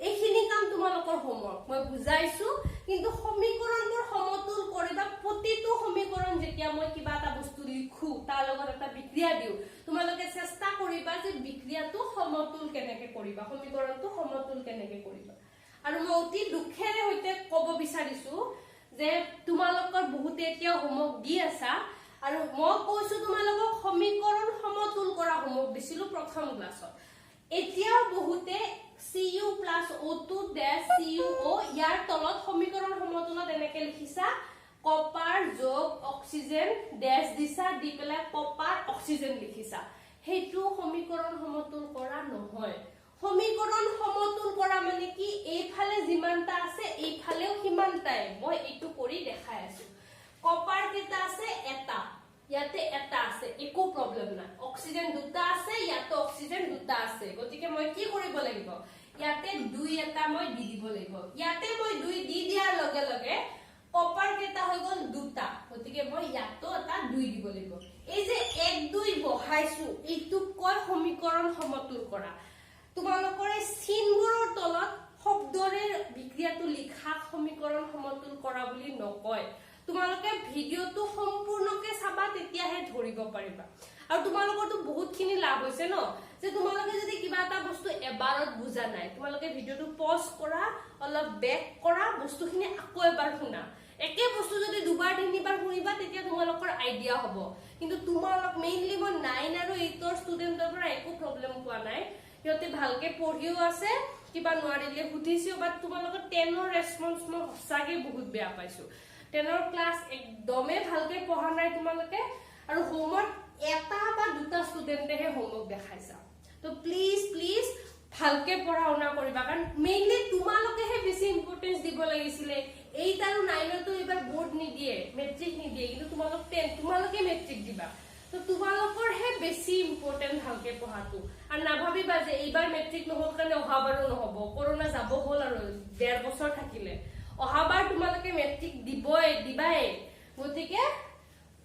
এইখিনি কাম তোমালোকৰ হোমৱৰ্ক মই বুজাইছো কিন্তু সমীকৰণবোৰ সমতুল কৰিবা প্ৰতিটো সমীকৰণ যেতিয়া মই কিবা এটা বস্তু লিখু তাৰ লগত এটা বিক্ৰিয়া দিও তোমালোকে চেষ্টা কৰিবা যে বিক্ৰিয়াটো সমতুল কেনেকৈ কৰিবা সমীকৰণটো সমতুল কেনেকৈ কৰিবা আৰু মই অতি দুখেৰে হৈতে ক'ব বিচাৰিছো যে তোমালোকৰ বহুতে এতিয়া হোমৱৰ্ক দি আছা আৰু মই কৈছো তোমালোকক সমীকৰণ সমতুল কৰা হোমৱৰ্ক দিছিলো প্ৰথম ক্লাছত এতিয়া বহুতে Cu + O2 CuO ইয়াৰ তলত সমীকৰণ সমতুলত এনেকে লিখিছা কপাৰ যোগ অক্সিজেন ড্যাশ দিছা দি পেলাই কপাৰ অক্সিজেন লিখিছা হেতু সমীকৰণ সমতুল কৰা নহয় সমীকৰণ সমতুল কৰা মানে কি এইফালে যিমানটা আছে এইফালেও সিমানটাই মই এইটো কৰি দেখাই আছো কপাৰ কেটা আছে এটা ইয়াতে এটা আছে একো প্ৰবলেম নাই অক্সিজেন দুটা আছে ইয়াতে অক্সিজেন দুটা আছে গতিকে মই কি কৰিব লাগিব ইয়াতে 2 এটা মই দি দিব লাগিব ইয়াতে মই 2 দি দিয়াৰ লগে লগে কপাৰ কেটা হৈ গল দুটা গতিকে মই ইয়াতো এটা 2 দিব লাগিব এই যে 1 2 বহাইছো এইটো কয় সমীকৰণ সমতুল কৰা তোমালোকৰ এই চিনবোৰৰ তলত শব্দৰে বিক্ৰিয়াটো লিখা সমীকৰণ সমতুল কৰা বুলি নকয় তোমালোকে ভিডিওটো সম্পূৰ্ণকে চাবা তেতিয়াহে ধৰিব পাৰিবা আৰু তোমালোকৰটো বহুতখিনি লাভ হৈছে ন যে তোমালোকে যদি কিবা এটা বস্তু এবাৰত বুজা নাই তোমালোকে ভিডিওটো পজ কৰা অলপ বেক কৰা বস্তুখিনি আকৌ এবাৰ শুনা একে বস্তু যদি দুবাৰ তিনিবাৰ শুনিবা তেতিয়া তোমালোকৰ আইডিয়া হ'ব কিন্তু তোমালোক মেইনলি মই 9 আৰু 8 ৰ ষ্টুডেন্টৰ পৰা একো প্ৰবলেম পোৱা নাই সিহঁতে ভালকে পঢ়িও আছে কিবা নোৱাৰিলে সুধিছো বাট তোমালোকৰ 10 ৰ ৰেসপন্স মই সঁচাকে বহুত বেয়া পাইছো 10 ৰ ক্লাস একদমে ভালকে পঢ়া নাই তোমালোকে আৰু হোমৱৰ্ক এটা বা দুটা ষ্টুডেন্টেহে হোমৱৰ্ক দেখাইছা তো প্লিজ ভালকে পঢ়া-শুনা কৰিবা কাৰণ মেইনলি তোমালোকেহে বেছি ইম্পৰ্টেন্স দিব লাগিছিলে 8 আৰু 9 তো এবাৰ বোৰ্ড নিদিয়ে মেট্ৰিক নিদিয়ে কিন্তু তোমালোক 10 তোমালোকে মেট্ৰিক দিবা তো তোমালোকৰ হে বেছি ইম্পৰ্টেন্ট ভালকে পঢ়াটো আৰু নাভাবিবা যে এইবাৰ মেট্ৰিক নহল কাৰণে অহাবাৰো নহব কৰোনা যাব হল আৰু 1.5 বছৰ থাকিলে অহাবাৰ তোমালোকে মেট্ৰিক দিবাই গতিকে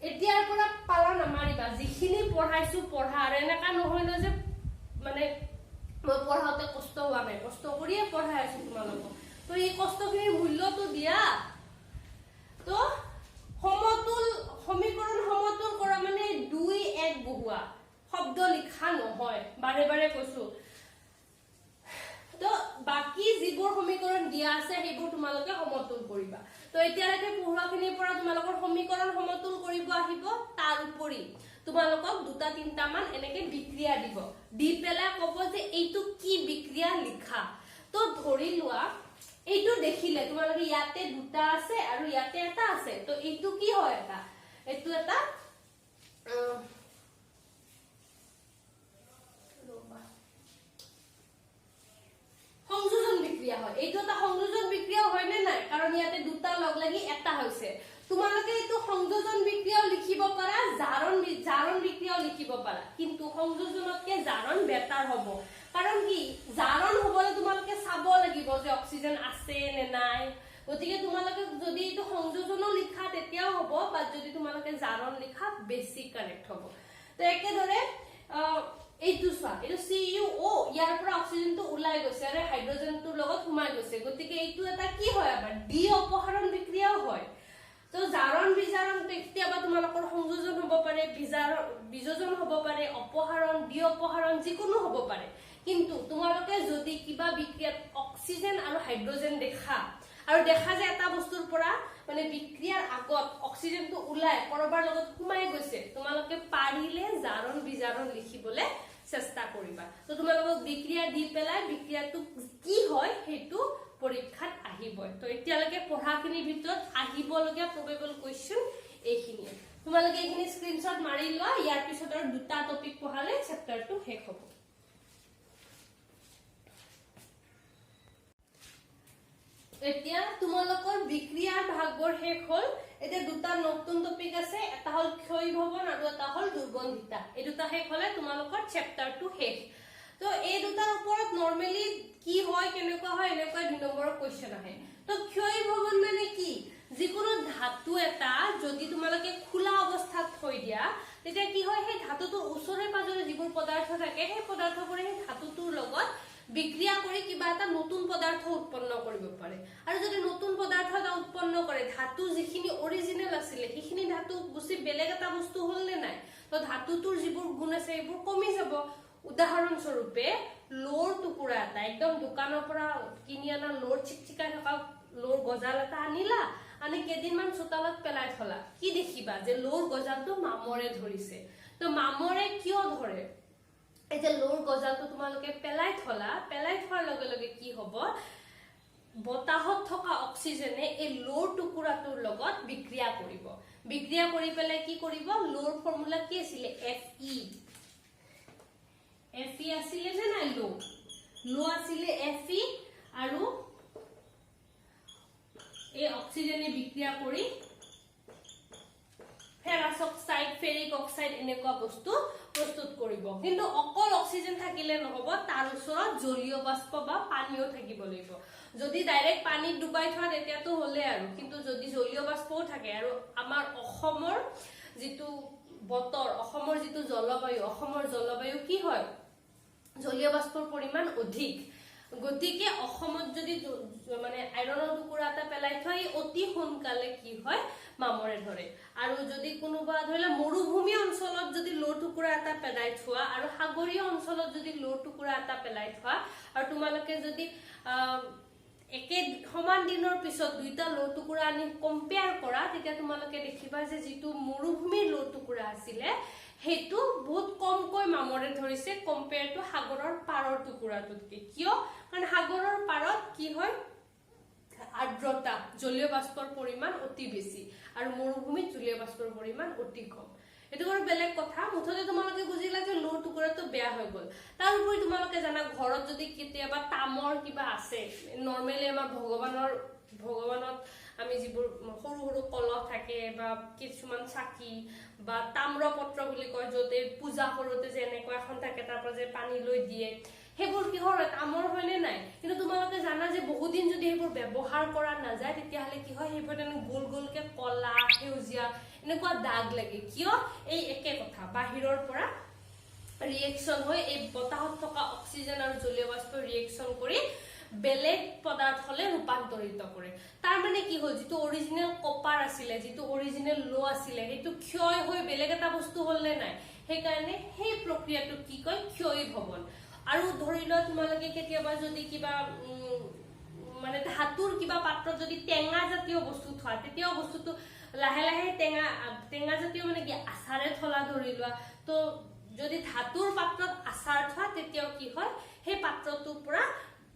এতিয়াৰ পৰা পালা নামাৰিবা যিখিনি পঢ়াইছো পঢ়া আৰু এনেকা নহয় ন যে মানে মই পঢ়াওতে কষ্ট হোৱা নাই কষ্ট কৰিয়ে পঢ়াই আছো তোমালোকক তো এই কষ্টখিনিৰ মূল্যটো দিয়া তো সমতুল সমীকৰণ সমতুল কৰা মানে 2 1 বহুৱা শব্দ লিখা নহয় বাৰে বাৰে কৈছো তো বাকি যিবোৰ সমীকৰণ দিয়া আছে সেইবোৰ তোমালোকে সমতুল কৰিবা তো এতিয়ালৈকে পঢ়োৱাখিনিৰ পৰা তোমালোকৰ সমীকৰণ সমতুল কৰিব আহিব তাৰ উপৰি তোমালোকক দুটা তিনটা মান এনেকে বিক্ৰিয়া দিব দি পেলাই ক'ব যে এইটো কি বিক্ৰিয়া লিখা তো ধৰি লোৱা এইটো দেখিলে তোমালোকে ইয়াতে দুটা আছে আৰু ইয়াতে এটা আছে তো এইটো কি হয় এটা এইটো এটা সংযোজন বিক্রিয়া হয় এইটো এটা সংযোজন বিক্রিয়া হয় নে নাই কাৰণ ইয়াতে দুটা লগ লাগি এটা হৈছে তোমালোকে এইটো সংযোজন বিক্ৰিয়াও লিখিব পাৰা জাৰণ বিক্ৰিয়াও লিখিব পাৰা কিন্তু সংযোজনতকে জাৰণ বেটাৰ হ'ব কাৰণ কি জাৰণ হ'বলে তোমালোকে চাব লাগিব যে অক্সিজেন আছে নে নাই গতিকে তোমালোকে যদি এইটো সংযোজনো লিখা তেতিয়াও হ'ব বা যদি তোমালোকে জাৰণ লিখা বেছি কাৰেক্ট হ'ব তো একেদৰে এইটো চোৱা এইটো CuO ইয়াৰ পৰা অক্সিজেনটো ওলাই গৈছে আৰু হাইড্ৰোজেনটোৰ লগত সোমাই গৈছে গতিকে এইটো এটা কি হয় আবাৰ ডি অপহৰণ বিক্ৰিয়াও হয় তো জাৰণ বিজাৰণ কেতিয়াবা তোমালোকৰ সংযোজন হ'ব পাৰে বিযোজন হ'ব পাৰে অপহৰণ ডি অপহৰণ যিকোনো হ'ব পাৰে কিন্তু তোমালোকে যদি কিবা বিক্ৰিয়াত অক্সিজেন আৰু হাইড্ৰোজেন দেখা যে এটা বস্তুৰ পৰা মানে বিক্ৰিয়াৰ আগত অক্সিজেনটো ওলাই কৰবাৰ লগত সোমাই গৈছে তোমালোকে পাৰিলে জাৰণ বিজাৰণ লিখিবলে চেষ্টা কৰিবা তো তোমালোকক বিক্ৰিয়া দি পেলাই বিক্ৰিয়াটো কি হয় হেতু পৰীক্ষাত আহিব তো এতিয়ালৈকে পঢ়াখিনিৰ ভিতৰত আহিবলগীয়া প্ৰবেবল কোৱেশ্চন এইখিনি তোমালোকে এইখিনি স্ক্ৰিনশ্বট মাৰি লোৱা ইয়াৰ পিছত আৰু দুটা টপিক পঢ়ালে চেপ্টাৰটো শেষ হ'ব এতিয়া তোমালোকৰ বিক্ৰিয়াৰ ভাগবোৰ শেষ হ'ল এতিয়া দুটা নতুন টপিক আছে এটা হল ক্ষয়ভৱন আৰু এটা হল দুৰ্গন্ধিতা এই দুটা শেষ হলে তোমালোকৰ চেপ্টাৰটো শেষ তো এই দুটাৰ ওপৰত নৰমালি কি হয় কেনেকুৱা হয় এনেকুৱা 2 নম্বৰৰ কোৱেশ্চন আহে তো ক্ষয়ভৱন মানে কি যিকোনো ধাতু এটা যদি তোমালোকে খোলা অৱস্থাত থৈ দিয়া তেতিয়া কি হয় সেই ধাতুটোৰ ওচৰে পাজৰে যিবোৰ পদাৰ্থ থাকে সেই পদাৰ্থবোৰে সেই ধাতুটোৰ লগত বিক্ৰিয়া কৰি কিবা এটা নতুন পদাৰ্থ উৎপন্ন কৰিব পাৰে আৰু যদি নতুন পদাৰ্থ এটা উৎপন্ন কৰে ধাতু যিখিনি অৰিজিনাল আছিল সেইখিনি ধাতু গুছি বেলেগ এটা বস্তু হল নে নাই তো ধাতুটোৰ যিবোৰ গুণ আছে এইবোৰ কমি যাব উদাহৰণ স্বৰূপে লোৰ টুকুৰা এটা একদম দোকানৰ পৰা কিনি আনা লোৰ চিকচিকাই থকা লোৰ গজাল এটা আনিলা আনি কেদিনমান চোতালত পেলাই থলা কি দেখিবা যে লোৰ গজালটো মামৰে ধৰিছে তো মামৰে কিয় ধৰে এই যে লোৰ গজালটো তোমালোকে পেলাই থোৱাৰ লগে লগে কি হ'ব বতাহত থকা অক্সিজেনে এই লোৰ টুকুৰাটোৰ লগত বিক্ৰিয়া কৰি পেলাই কি কৰিব লোৰ ফৰ্মুলা কি আছিল Fe আছিল নে নাই লো আছিল Fe আৰু এই অক্সিজেনে বিক্ৰিয়া কৰি ফেৰাছ অক্সাইড ফেৰিক অক্সাইড এনেকুৱা বস্তু প্ৰস্তুত কৰিব কিন্তু অকল অক্সিজেন থাকিলে নহব তাৰ ওচৰত জলীয় বাষ্প বা পানীও থাকিব লাগিব যদি ডাইৰেক্ট পানীত ডুবাই থোৱা তেতিয়াতো হলে আৰু কিন্তু যদি জলীয় বাষ্পও থাকে আৰু আমাৰ অসমৰ যেটো বতৰ অসমৰ যেটো জলবায়ু কি হয় জলীয় বাষ্পৰ পৰিমাণ অধিক গতিকে অসমত যদি মানে আইৰণৰ টুকুৰা এটা পেলাই থৈ অতি সোনকালে কি হয় মামৰে ধৰে আৰু যদি কোনোবা ধৰিলা মৰুভূমি অঞ্চলত যদি লোৰ টুকুৰা এটা পেলাই থোৱা আৰু সাগৰীয় অঞ্চলত যদি লোৰ টুকুৰা এটা পেলাই থোৱা আৰু তোমালোকে যদি একে সমান দিনৰ পিছত দুইটা লোৰ টুকুৰা আনি কম্পেয়াৰ কৰা তেতিয়া তোমালোকে দেখিবা যে যেটো মৰুভূমিৰ লোৰ টুকুৰা আছিল হেতু বহুত কমকৈ মামৰে ধৰিছে কম্পেয়াৰ টু সাগৰৰ পাৰৰ টুকুৰাটোতকে কিয় কাৰণ সাগৰৰ পাৰত কি হয় আৰ্দ্ৰতা জলীয় বাষ্পৰ পৰিমাণ অতি বেছি আৰু মৰুভূমিত জলীয় বাষ্পৰ পৰিমাণ অতি কম এটো আৰু বেলেগ কথা মুঠতে তোমালোকে বুজিলা যে লোৰ টুকুৰাটো বেয়া হৈ গল তাৰ উপৰি তোমালোকে জানা ঘৰত যদি কেতিয়াবা তামৰ কিবা আছে নৰমালি আমাৰ ভগৱানত আমি যিবোৰ সৰু সৰু কলহ থাকে বা কিছুমান চাকি বা তাম্ৰপত্ৰ বুলি কয় যতে পূজা কৰোতে যে এনেকুৱা এখন থাকে তাৰ পৰা যে পানী লৈ দিয়ে হেবোৰ কি হয় তামৰ হয়নে নাই কিন্তু তোমালোকে জানা যে বহুত দিন যদি হেবোৰ ব্যৱহাৰ কৰা নাযায় তেতিয়া হলে কি হয় হেবোৰ গোল গোলকে কলা হেউজিয়া এনেকুৱা দাগ লাগে কিয় এই একে কথা বাহিৰৰ পৰা ৰিএকচন হয় এই বতাহত থকা অক্সিজেন আৰু জলীয় বাষ্প ৰিএকচন কৰি বেলেগ পদাৰ্থলে ৰূপান্তৰিত কৰে তাৰ মানে কি হ'ল যেটো অৰিজিনাল কপাৰ আছিল যেটো অৰিজিনাল লো আছিল হেতু ক্ষয় হৈ বেলেগ এটা বস্তু হলনে নাই সেই কাৰণে সেই প্ৰক্ৰিয়াটো কি কয় ক্ষয়ভৱন আৰু ধৰি লোৱা তোমালোকে কেতিয়াবা যদি কিবা মানে ধাতুৰ কিবা পাত্ৰত যদি টেঙা জাতীয় বস্তু থোৱা তেতিয়াও বস্তুটো লাহে লাহে টেঙা জাতীয় মানে কি আচাৰে থলা ধৰি লোৱা তো যদি ধাতুৰ পাত্ৰত আচাৰ থোৱা তেতিয়াও কি হয় সেই পাত্ৰটোৰ পৰা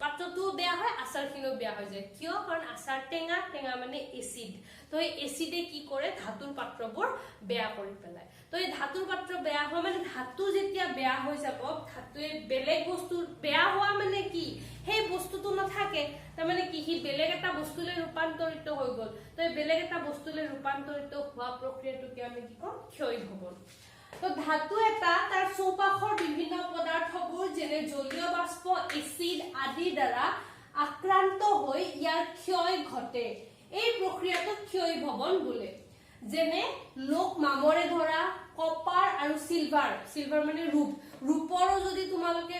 পাত্ৰটো বেয়া হয় আচাৰখিনিও বেয়া হৈ যায় কিয় কাৰণ আচাৰ টেঙা মানে এচিড তো এই এচিডে কি কৰে ধাতুৰ পাত্ৰবোৰ বেয়া কৰি পেলায় তো এই ধাতুৰ পাত্ৰ বেয়া হয় মানে ধাতু যেতিয়া বেয়া হৈ যাব ধাতুৱে বেলেগ বস্তু বেয়া হোৱা মানে কি সেই বস্তুটো নাথাকে তাৰ মানে কি হি বেলেগ এটা বস্তুলৈ ৰূপান্তৰিত হৈ গল তো এই বেলেগ এটা বস্তুলৈ ৰূপান্তৰিত হোৱা প্ৰক্ৰিয়াটোকে আমি কি কওঁ ক্ষয় ভৱন তো ধাতু এটা তাৰ চৌপাশৰ বিভিন্ন পদাৰ্থবোৰ যেনে জলীয় বাষ্প এচিড আদি দ্বাৰা আক্ৰান্ত হৈ ইয়াৰ ক্ষয় ঘটে এই প্ৰক্ৰিয়াটোক ক্ষয় ভৱন বোলে যেনে লোক মামৰে ধৰা কপাৰ আৰু সিলভাৰ মানে ৰূপৰো যদি তোমালোকে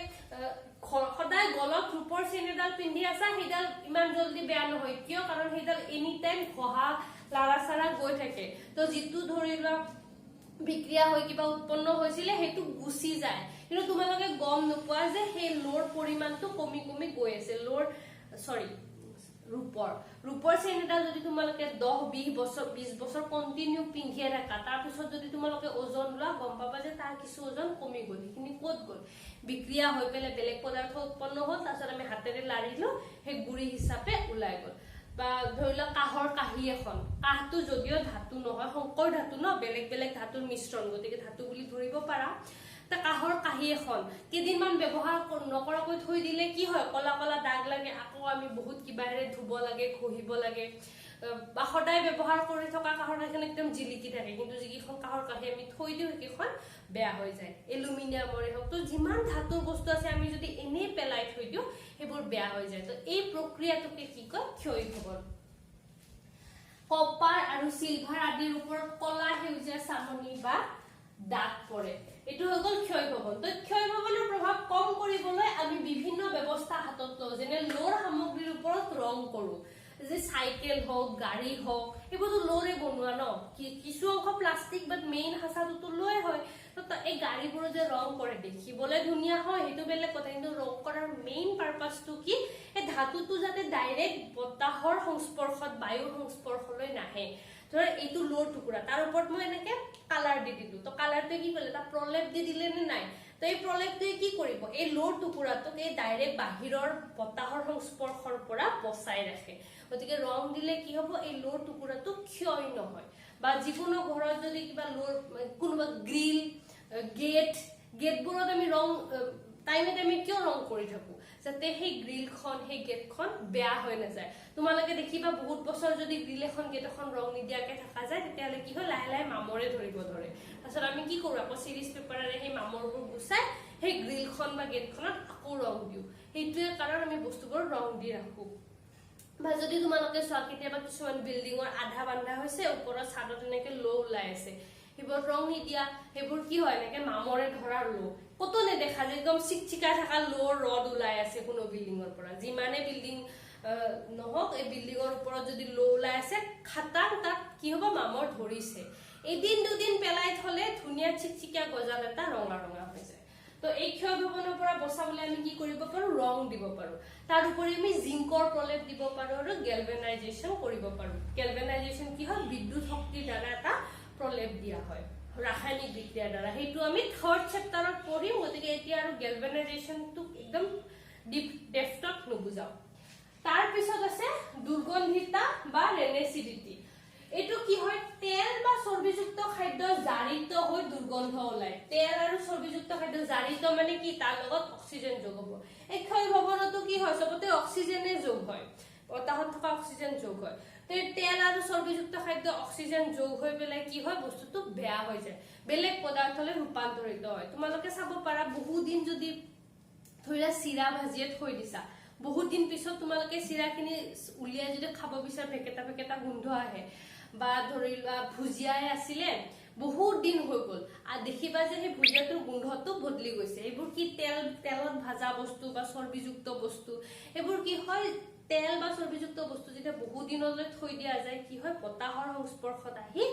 সদায় গলত ৰূপৰ চেইন এডাল পিন্ধি আছা সেইডাল ইমান জলদি বেয়া নহয় কিয় কাৰণ সেইডাল এনি টাইম ঘহা লাৰা সাৰা গৈ থাকে তো যিটো ধৰি লোৱা বিক্ৰিয়া হৈ কিবা উৎপন্ন হৈছিলে হেতু গুছি যায় কিন্তু তোমালোকে গম নোপোৱা যে সেই লোৰ পৰিমাণটো কমি কমি গৈ আছে ৰূপৰ চেইন এডাল যদি তোমালোকে 10-20 বছৰ কন্টিনিউ পিন্ধিয়ে থাকা তাৰ পিছত যদি তোমালোকে ওজন লোৱা গম পাবা যে তাৰ কিছু ওজন কমি গ'ল কিন্তু ক'ত গ'ল বিক্ৰিয়া হৈ পেলে বেলেগ পদাৰ্থ উৎপন্ন হ'ল তাৰপিছত আমি হাতেৰে লাৰিলো সেই গুৰি হিচাপে ওলাই গ'ল বা ধৰি লোৱা কাহৰ কাহি এখন কাহটো যদিও ধাতু নহয় সংকৰ ধাতু ন বেলেগ বেলেগ ধাতুৰ মিশ্ৰণ গতিকে ধাতু বুলি ধৰিব পাৰা তা কাহৰ কাহি এখন কেদিনমান ব্যৱহাৰ নকৰাকৈ থৈ দিলে কি হয় কলা কলা দাগ লাগে আকৌ আমি বহুত কিবাৰে ধুব লাগে ঘহিব লাগে বা সদায় ব্যৱহাৰ কৰি থকা কাহৰ কাহিখন একদম জিলিকি থাকে কিন্তু যিখন কাহৰ কাহি আমি থৈ দিও সেইখন বেয়া হৈ যায় এলুমিনিয়ামৰে হক তো যিমান ধাতুৰ বস্তু আছে আমি যদি এনে পেলাই থৈ দিও সেইবোৰ বেয়া হৈ যায় তো এই প্ৰক্ৰিয়াটোকে কি কয় ক্ষয় ভৱন কপাৰ আৰু সিলভাৰ আদিৰ ওপৰত কলা সেউজীয়া চামনি বা দাগ পৰে এটো হৈ গল ক্ষয় ভৱন তো ক্ষয় ভৱনৰ প্ৰভাৱ কম কৰিবলৈ আমি বিভিন্ন ব্যৱস্থা হাতত লওঁ যেনে লোৰ সামগ্ৰীৰ ওপৰত ৰং কৰো যে সাইকেল হওক গাড়ী হওক এইবোৰটো লোৰে বনোৱা ন কিছু অংশ প্লাষ্টিক বাট মেইন হাসাটো লোৰে হয় তো এই গাড়ীবোৰ যে ৰং কৰে দেখিবলৈ ধুনীয়া হয় হেতু বেলেগ কথা কিন্তু ৰং কৰাৰ মেইন পাৰপাসটো কি এই ধাতুটো যাতে ডাইৰেক্ট বতাহৰ সংস্পৰ্শত বায়ুৰ সংস্পৰ্শলৈ নাহে ধৰ এইটো লোৰ টুকুৰা তাৰ ওপৰত মই এনেকে কালাৰ দি দিলো তো কালাৰটো কি কৰিলে তা প্ৰলেপ দি দিলে নে নাই তো এই প্ৰলেপটোৱে কি কৰিব এই লোৰ টুকুৰাটোক এই ডাইৰেক্ট বাহিৰৰ বতাহৰ সংস্পৰ্শৰ পৰা বচাই ৰাখে গতিকে ৰং দিলে কি হ'ব এই লোৰ টুকুৰাটো ক্ষয় নহয় বা যিকোনো ঘৰত যদি কিবা লোৰ কোনোবা গ্ৰিল গেটবোৰত আমি ৰং টাইমে কিয় ৰং কৰি থাকো যাতে সেই গ্ৰিলখন সেই গেটখন বেয়া হৈ নাযায় তোমালোকে দেখিবা বহুত বছৰ যদি গ্ৰিল এখন গেট এখন ৰং নিদিয়াকে থাকা যায় তেতিয়ালে কি হয় লাহে লাহে মামৰে ধৰিব ধৰে তাৰছত আমি কি কৰো আকৌ সিৰিজ পেপাৰেৰে সেই মামৰবোৰ গুছাই সেই গ্ৰিলখন বা গেটখনত আকৌ ৰং দিও সেইটোৱে কাৰণ আমি বস্তুবোৰ ৰং দি ৰাখো বা যদি তোমালোকে চোৱা কেতিয়াবা কিছুমান বিল্ডিঙৰ আধা বান্ধা হৈছে ওপৰত ছাদত এনেকে লো ওলাই আছে হেবোৰ ৰং নিদিয়া হেবোৰ কি হয় এনেকে মামৰে ধৰা লো কত নেদেখা যে একদম চিকচিকা থকা লো ৰড ওলাই আছে কোনো বিল্ডিঙৰ পৰা যিমানে বিল্ডিং নহক এই বিল্ডিঙৰ ওপৰত যদি লো ওলাই আছে খাটাং তাত কি হ'ব মামৰ ধৰিছে এদিন দুদিন পেলাই থলে ধুনীয়া চিকচিকা গজাল এটা ৰঙা হৈ যায় তো এই ক্ষয় ভৱনৰ পৰা বচাবলৈ আমি কি কৰিব পাৰো ৰং দিব পাৰো তাৰ উপৰি আমি জিংকৰ প্ৰলেপ দিব পাৰো আৰু গেলভেনাইজেশ্যন কৰিব পাৰো গেলভেনাইজেশ্যন কি হয় বিদ্যুৎ শক্তিৰ দ্বাৰা এটা প্ৰলেপ দিয়া হয় ৰাসায়নিক বিক্ৰিয়াৰ দ্বাৰা হেতু আমি থাৰ্ড চেপ্টাৰত পঢ়িম গতিকে এতিয়া আৰু গেলভেনাইজেশ্যনটো একদম ডিপ ডেপথত নুবুজাও তাৰ পিছত আছে দুৰ্গন্ধিতা বা ৰেনেচিডিটি এটো কি হয় তেল বা চৰ্বিযুক্ত খাদ্য জাৰিত হৈ দুৰ্গন্ধ ওলায় তেল আৰু চৰ্বিযুক্ত খাদ্য জাৰিত মানে কি তাৰ লগত অক্সিজেন যোগ হ'ব এই ক্ষয় ভৱনতো কি হয় সবতে অক্সিজেনে যোগ হয় বতাহত থকা অক্সিজেন যোগ হয় তো তেল আৰু চৰ্বিযুক্ত খাদ্য অক্সিজেন যোগ হৈ পেলাই কি হয় বস্তুটো বেয়া হৈ যায় বেলেগ পদাৰ্থলৈ ৰূপান্তৰিত হয় তোমালোকে চাব পাৰা বহু দিন যদি ধৰিলা চিৰা ভাজিয়ে থৈ দিছা বহুত দিন পিছত তোমালোকে চিৰাখিনি উলিয়াই যদি খাব বিচাৰ ভেকেটা গোন্ধ আহে বা ধৰিলা ভুজিয়াই আছিলে বহুত দিন হৈ গল আৰু দেখিবা যে সেই ভুজিয়াটোৰ গোন্ধটো বদলি গৈছে এইবোৰ কি তেলত ভাজা বস্তু বা চৰ্বিযুক্ত বস্তু এইবোৰ কি হয় তেল বা চৰ্বিযুক্ত বস্তু যেতিয়া বহু দিনলৈ থৈ দিয়া যায় কি হয় বতাহৰ সংস্পৰ্শত আহি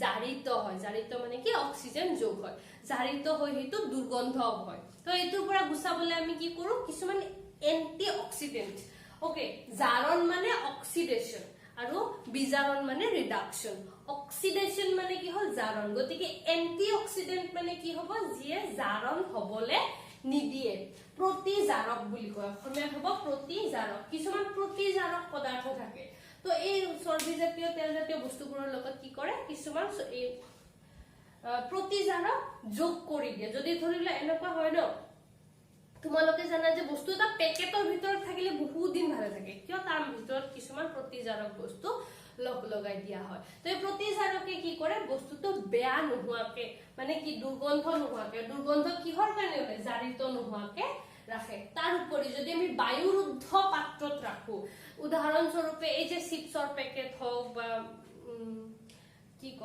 জাৰিত হয় জাৰিত মানে কি অক্সিজেন যোগ হয় জাৰিত হৈ হেতু দুৰ্গন্ধ হয় তো এটোৰ পৰা গুছাবলৈ আমি কি কৰো কিছুমান এন্টি অক্সিডেন্ট ওকে জাৰণ মানে অক্সিডেশন আৰু বিজাৰণ মানে ৰিডাকশন অক্সিডেশন মানে কি হল জাৰণ গতিকে এন্টি অক্সিডেন্ট মানে কি হ'ব যিয়ে জাৰণ হবলে নিদিয়ে প্ৰতিজাৰক বুলি কয় অসমীয়াত হ'ব প্ৰতিজাৰক কিছুমান প্ৰতিজাৰক পদাৰ্থ থাকে তো এই চৰ্বি জাতীয় তেল জাতীয় বস্তুবোৰৰ লগত কি কৰে কিছুমান এই প্ৰতিজাৰক যোগ কৰি দিয়ে যদি ধৰিলে এনেকুৱা হয় ন তোমালোকে জানা যে বস্তু এটা পেকেটৰ ভিতৰত থাকিলে বহুত দিন ভালে থাকে কিয় তাৰ ভিতৰত কিছুমান প্ৰতিজাৰক বস্তু লগাই দিয়া হয় তো এই প্ৰতিজাৰকে কি কৰে বস্তুটো বেয়া নোহোৱাকে মানে কি দুৰ্গন্ধ নোহোৱাকে দুৰ্গন্ধ কিহৰ কাৰণে হয় জাৰিত নোহোৱাকে ৰাখে তাৰ উপৰি যদি আমি বায়ুৰুদ্ধ পাত্ৰত ৰাখো উদাহৰণ স্বৰূপে এই যে চিপছৰ পেকেট হওক বা কি ক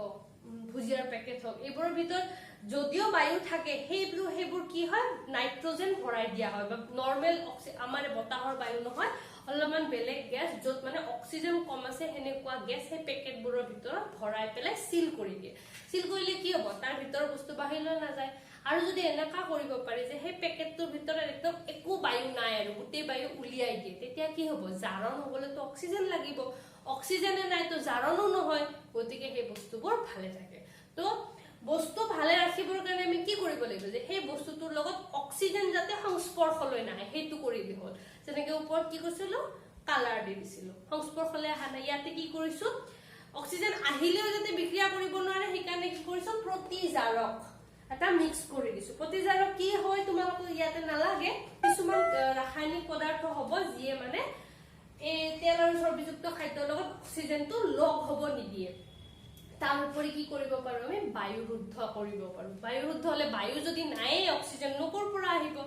ভুজিয়াৰ পেকেট হওক এইবোৰৰ ভিতৰত যদিও বায়ু থাকে সেইবোৰ কি হয় নাইট্ৰজেন ভৰাই দিয়া হয় বা নৰ্মেল আমাৰ বতাহৰ বায়ু নহয় অলপমান বেলেগ গ্যাস যত মানে অক্সিজেন কম আছে হেনেকুৱা গ্যাস সেই পেকেটবোৰৰ ভিতৰত ভৰাই পেলাই সিল কৰি দিয়ে সিল কৰিলে কি হ'ব তাৰ ভিতৰ বস্তু বাহিৰলৈ নাযায় আৰু যদি এনেকা কৰিব পাৰি যে সেই পেকেটটোৰ ভিতৰত একদম একো বায়ু নাই আৰু গোটেই বায়ু উলিয়াই দিয়ে তেতিয়া কি হ'ব জাৰণ হ'বলেতো অক্সিজেন লাগিব অক্সিজেনে নাই তো জাৰণো নহয় গতিকে সেই বস্তুবোৰ ভালে থাকে তো বস্তু ভালে ৰাখিবৰ কাৰণে আমি কি কৰিব লাগিব যে সেই বস্তুটোৰ লগত অক্সিজেন যাতে সংস্পৰ্শলৈ নাহে হেতু কৰিলে হ'ল যেনেকৈ ওপৰত কি কৰিছিলো কালাৰ দি দিছিলো সংস্পৰ্শলৈ আহা নাই ইয়াতে কি কৰিছো অক্সিজেন আহিলেও যাতে বিক্ৰিয়া কৰিব নোৱাৰে সেইকাৰণে কি কৰিছো প্ৰতিজাৰক এটা মিক্স কৰি দিছো প্ৰতিজাৰক কি হয় তোমালোকক ইয়াতে নালাগে কিছুমান ৰাসায়নিক পদাৰ্থ হ'ব যিয়ে মানে এই তেল আৰু চৰ্বিযুক্ত খাদ্যৰ লগত অক্সিজেনটো লগ হ'ব নিদিয়ে তাৰ উপৰি কি কৰিব পাৰো আমি বায়ুৰুদ্ধ কৰিব পাৰো বায়ুৰুদ্ধ হলে বায়ু যদি নাই অক্সিজেন নকৰ পৰা আহিব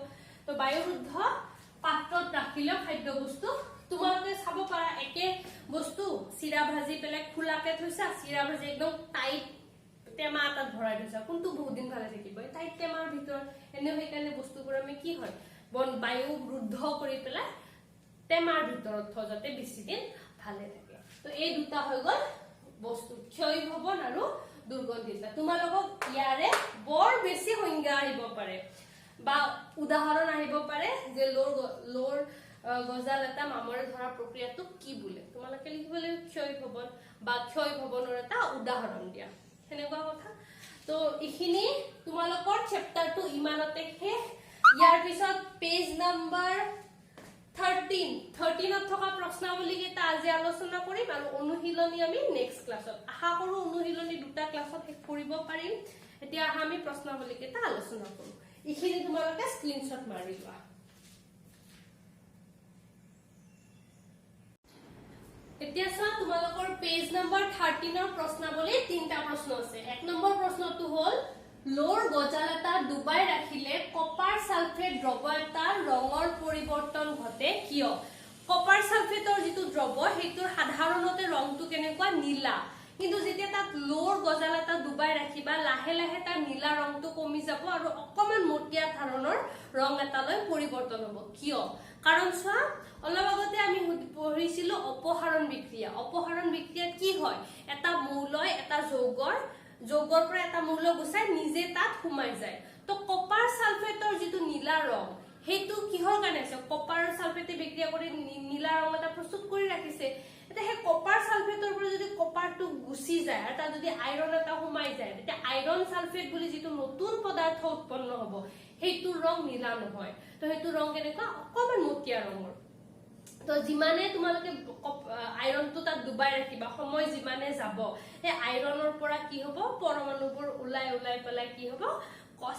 তো বায়ুৰুদ্ধ পাত্ৰত ৰাখিলে খাদ্য বস্তু তোমালোকে চাব পাৰা একে বস্তু চিৰা ভাজি পেলে খোলাকে থৈছা চিৰা ভাজি একদম টাইট টেমা এটাত ভৰাই থৈছা কোনটো বহুত দিন ভালে থাকিব টাইট টেমাৰ ভিতৰত এনে সেইকাৰণে বস্তুবোৰ আমি কি হয় বায়ু ৰুদ্ধ কৰি পেলাই টেমাৰ ভিতৰত থ যাতে বেছি দিন ভালে থাকে তো এই দুটা হৈ গল বস্তু ক্ষয় ভৱন আৰু দুৰ্গন্ধিতা তোমালোকক ইয়াৰে বৰ বেছি সংজ্ঞা আহিব পাৰে বা উদাহৰণ আহিব পাৰে যে লোৰ গজাল এটা মামৰে ধৰা প্ৰক্ৰিয়াটো কি বোলে তোমালোকে লিখিবলৈ ক্ষয় ভৱন বা ক্ষয় ভৱনৰ এটা উদাহৰণ দিয়া হেনেকুৱা কথা তো ইখিনি তোমালোকৰ চেপ্টাৰটো ইমানতে শেষ ইয়াৰ পিছত পেজ নাম্বাৰ 13 থকা প্ৰশ্নাৱলী কেইটা আজি আলোচনা কৰিম আৰু অনুশীলনী আমি নেক্সট ক্লাছত আশা কৰো অনুশীলনী দুটা ক্লাছত শেষ কৰিব পাৰিম এতিয়া আমি প্ৰশ্নাৱলী কেইটা আলোচনা কৰো ইখিনি তোমালোকে স্ক্ৰিনশ্বট মাৰি লোৱা এতিয়া চোৱা তোমালোকৰ পেজ নাম্বাৰ 13 প্ৰশ্নাৱলী তিনটা প্ৰশ্ন আছে এক নম্বৰ প্ৰশ্নটো হ'ল লোৰ গজাল এটা ডুবাই ৰাখিলে কপাৰ সালফেট দ্ৰৱ এটাৰ ৰঙৰ পৰিৱৰ্তন ঘটে কিয় কপাৰ সালফেটৰ যেটো দ্ৰৱ হেতুৰ সাধাৰণতে ৰংটো কেনেকুৱা নীলা কিন্তু যেতিয়া তাত লোৰ গজাল এটা ডুবাই ৰাখিবা লাহে লাহে তাৰ নীলা ৰংটো কমি যাব আৰু অকমান মটিয়া ধৰণৰ ৰং এটালৈ পৰিৱৰ্তন হ'ব কিয় কাৰণ চোৱা অলপ আগতে আমি পঢ়িছিলো অপসাৰণ বিক্ৰিয়া কি হয় এটা মৌলয় এটা যৌগৰ পৰা এটা মৌল গুছাই নিজে তাত সোমাই যায় তো কপাৰ সালফেটৰ যেটো নীলা ৰং হেতু কিহৰ কাৰণে আছে কপাৰ সালফেটে বিক্ৰিয়া কৰি নীলা ৰং এটা প্ৰস্তুত কৰি ৰাখিছে এটা হে কপাৰ সালফেটৰ পৰা যদি কপাৰটো গুছি যায় আৰু তাত যদি আইৰন এটা সোমাই যায় তেতিয়া আইৰন সালফেট বুলি যেটো নতুন পদাৰ্থ উৎপন্ন হ'ব হেতু ৰং নীলা নহয় তো হেতু ৰং কেনেকুৱা অকমান মটিয়া ৰঙৰ তো জিমানে তোমালোকে আইৰনটো তাত ডুবাই ৰাখিবা সময় জিমানে যাব এই আইৰনৰ পৰা কি হ'ব পৰমাণুবোৰ উলাই পেলাই কি হ'ব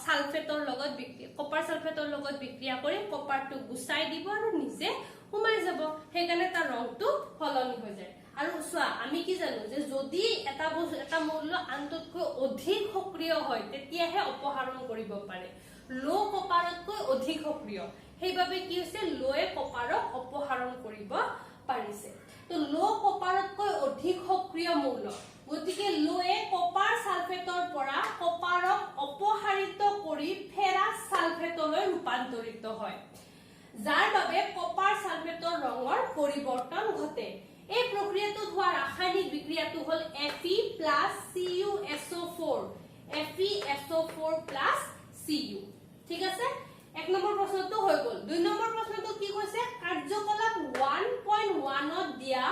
সালফেটৰ লগত কপাৰ সালফেটৰ লগত বিক্ৰিয়া কৰি কপাৰটো গুছাই দিব আৰু নিজে সোমাই যাব সেইকাৰণে তাৰ ৰংটো সলনি হৈ যায় আৰু চোৱা আমি কি জানো যে যদি এটা মৌল আনতকৈ অধিক সক্ৰিয় হয় তেতিয়াহে অপসাৰণ কৰিব পাৰে লো কপাৰতকৈ অধিক সক্ৰিয় সেইবাবে কি হৈছে লোয়ে কপাৰক অপসাৰণ কৰিব পাৰিছে তো লো কপাৰতকৈ অধিক সক্ৰিয় মৌল গতিকে লোয়ে কপাৰ সালফেটৰ পৰা কপাৰক অপসাৰিত কৰি ফেৰাছ সালফেটলৈ ৰূপান্তৰিত হয় যাৰ বাবে কপাৰ সালফেটৰ ৰঙৰ পৰিৱৰ্তন ঘটে এই প্ৰক্ৰিয়াটোত হোৱা ৰাসায়নিক বিক্ৰিয়াটো হল Fe + CuSO4 FeSO4 + Cu ঠিক আছে এক নম্বৰ প্ৰশ্নটো হৈ গল দুই নম্বৰ প্ৰশ্নটো কি কৈছে কাৰ্যকলাপ 1.1 ত দিয়া